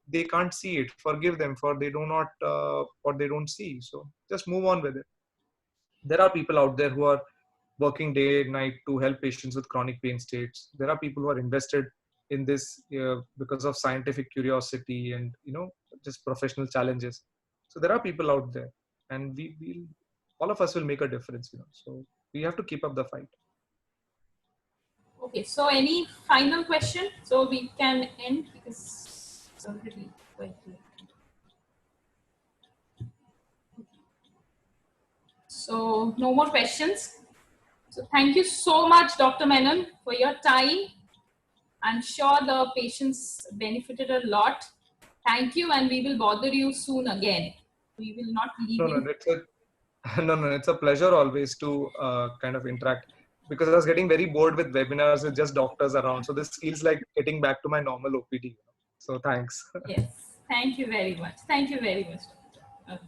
they can't see it. Forgive them for they do not what they don't see. So just move on with it. There are people out there who are working day and night to help patients with chronic pain states. There are people who are invested in this because of scientific curiosity and just professional challenges. So there are people out there, and we all of us will make a difference. So we have to keep up the fight. Okay. So any final question? So we can end because it's already quite late. So no more questions. So thank you so much, Dr. Menon, for your time. I'm sure the patients benefited a lot. Thank you, and we will bother you soon again. We will not leave you. It's a pleasure always to kind of interact, because I was getting very bored with webinars with just doctors around. So this feels like getting back to my normal OPD. So thanks. Yes, thank you very much. Thank you very much. Okay.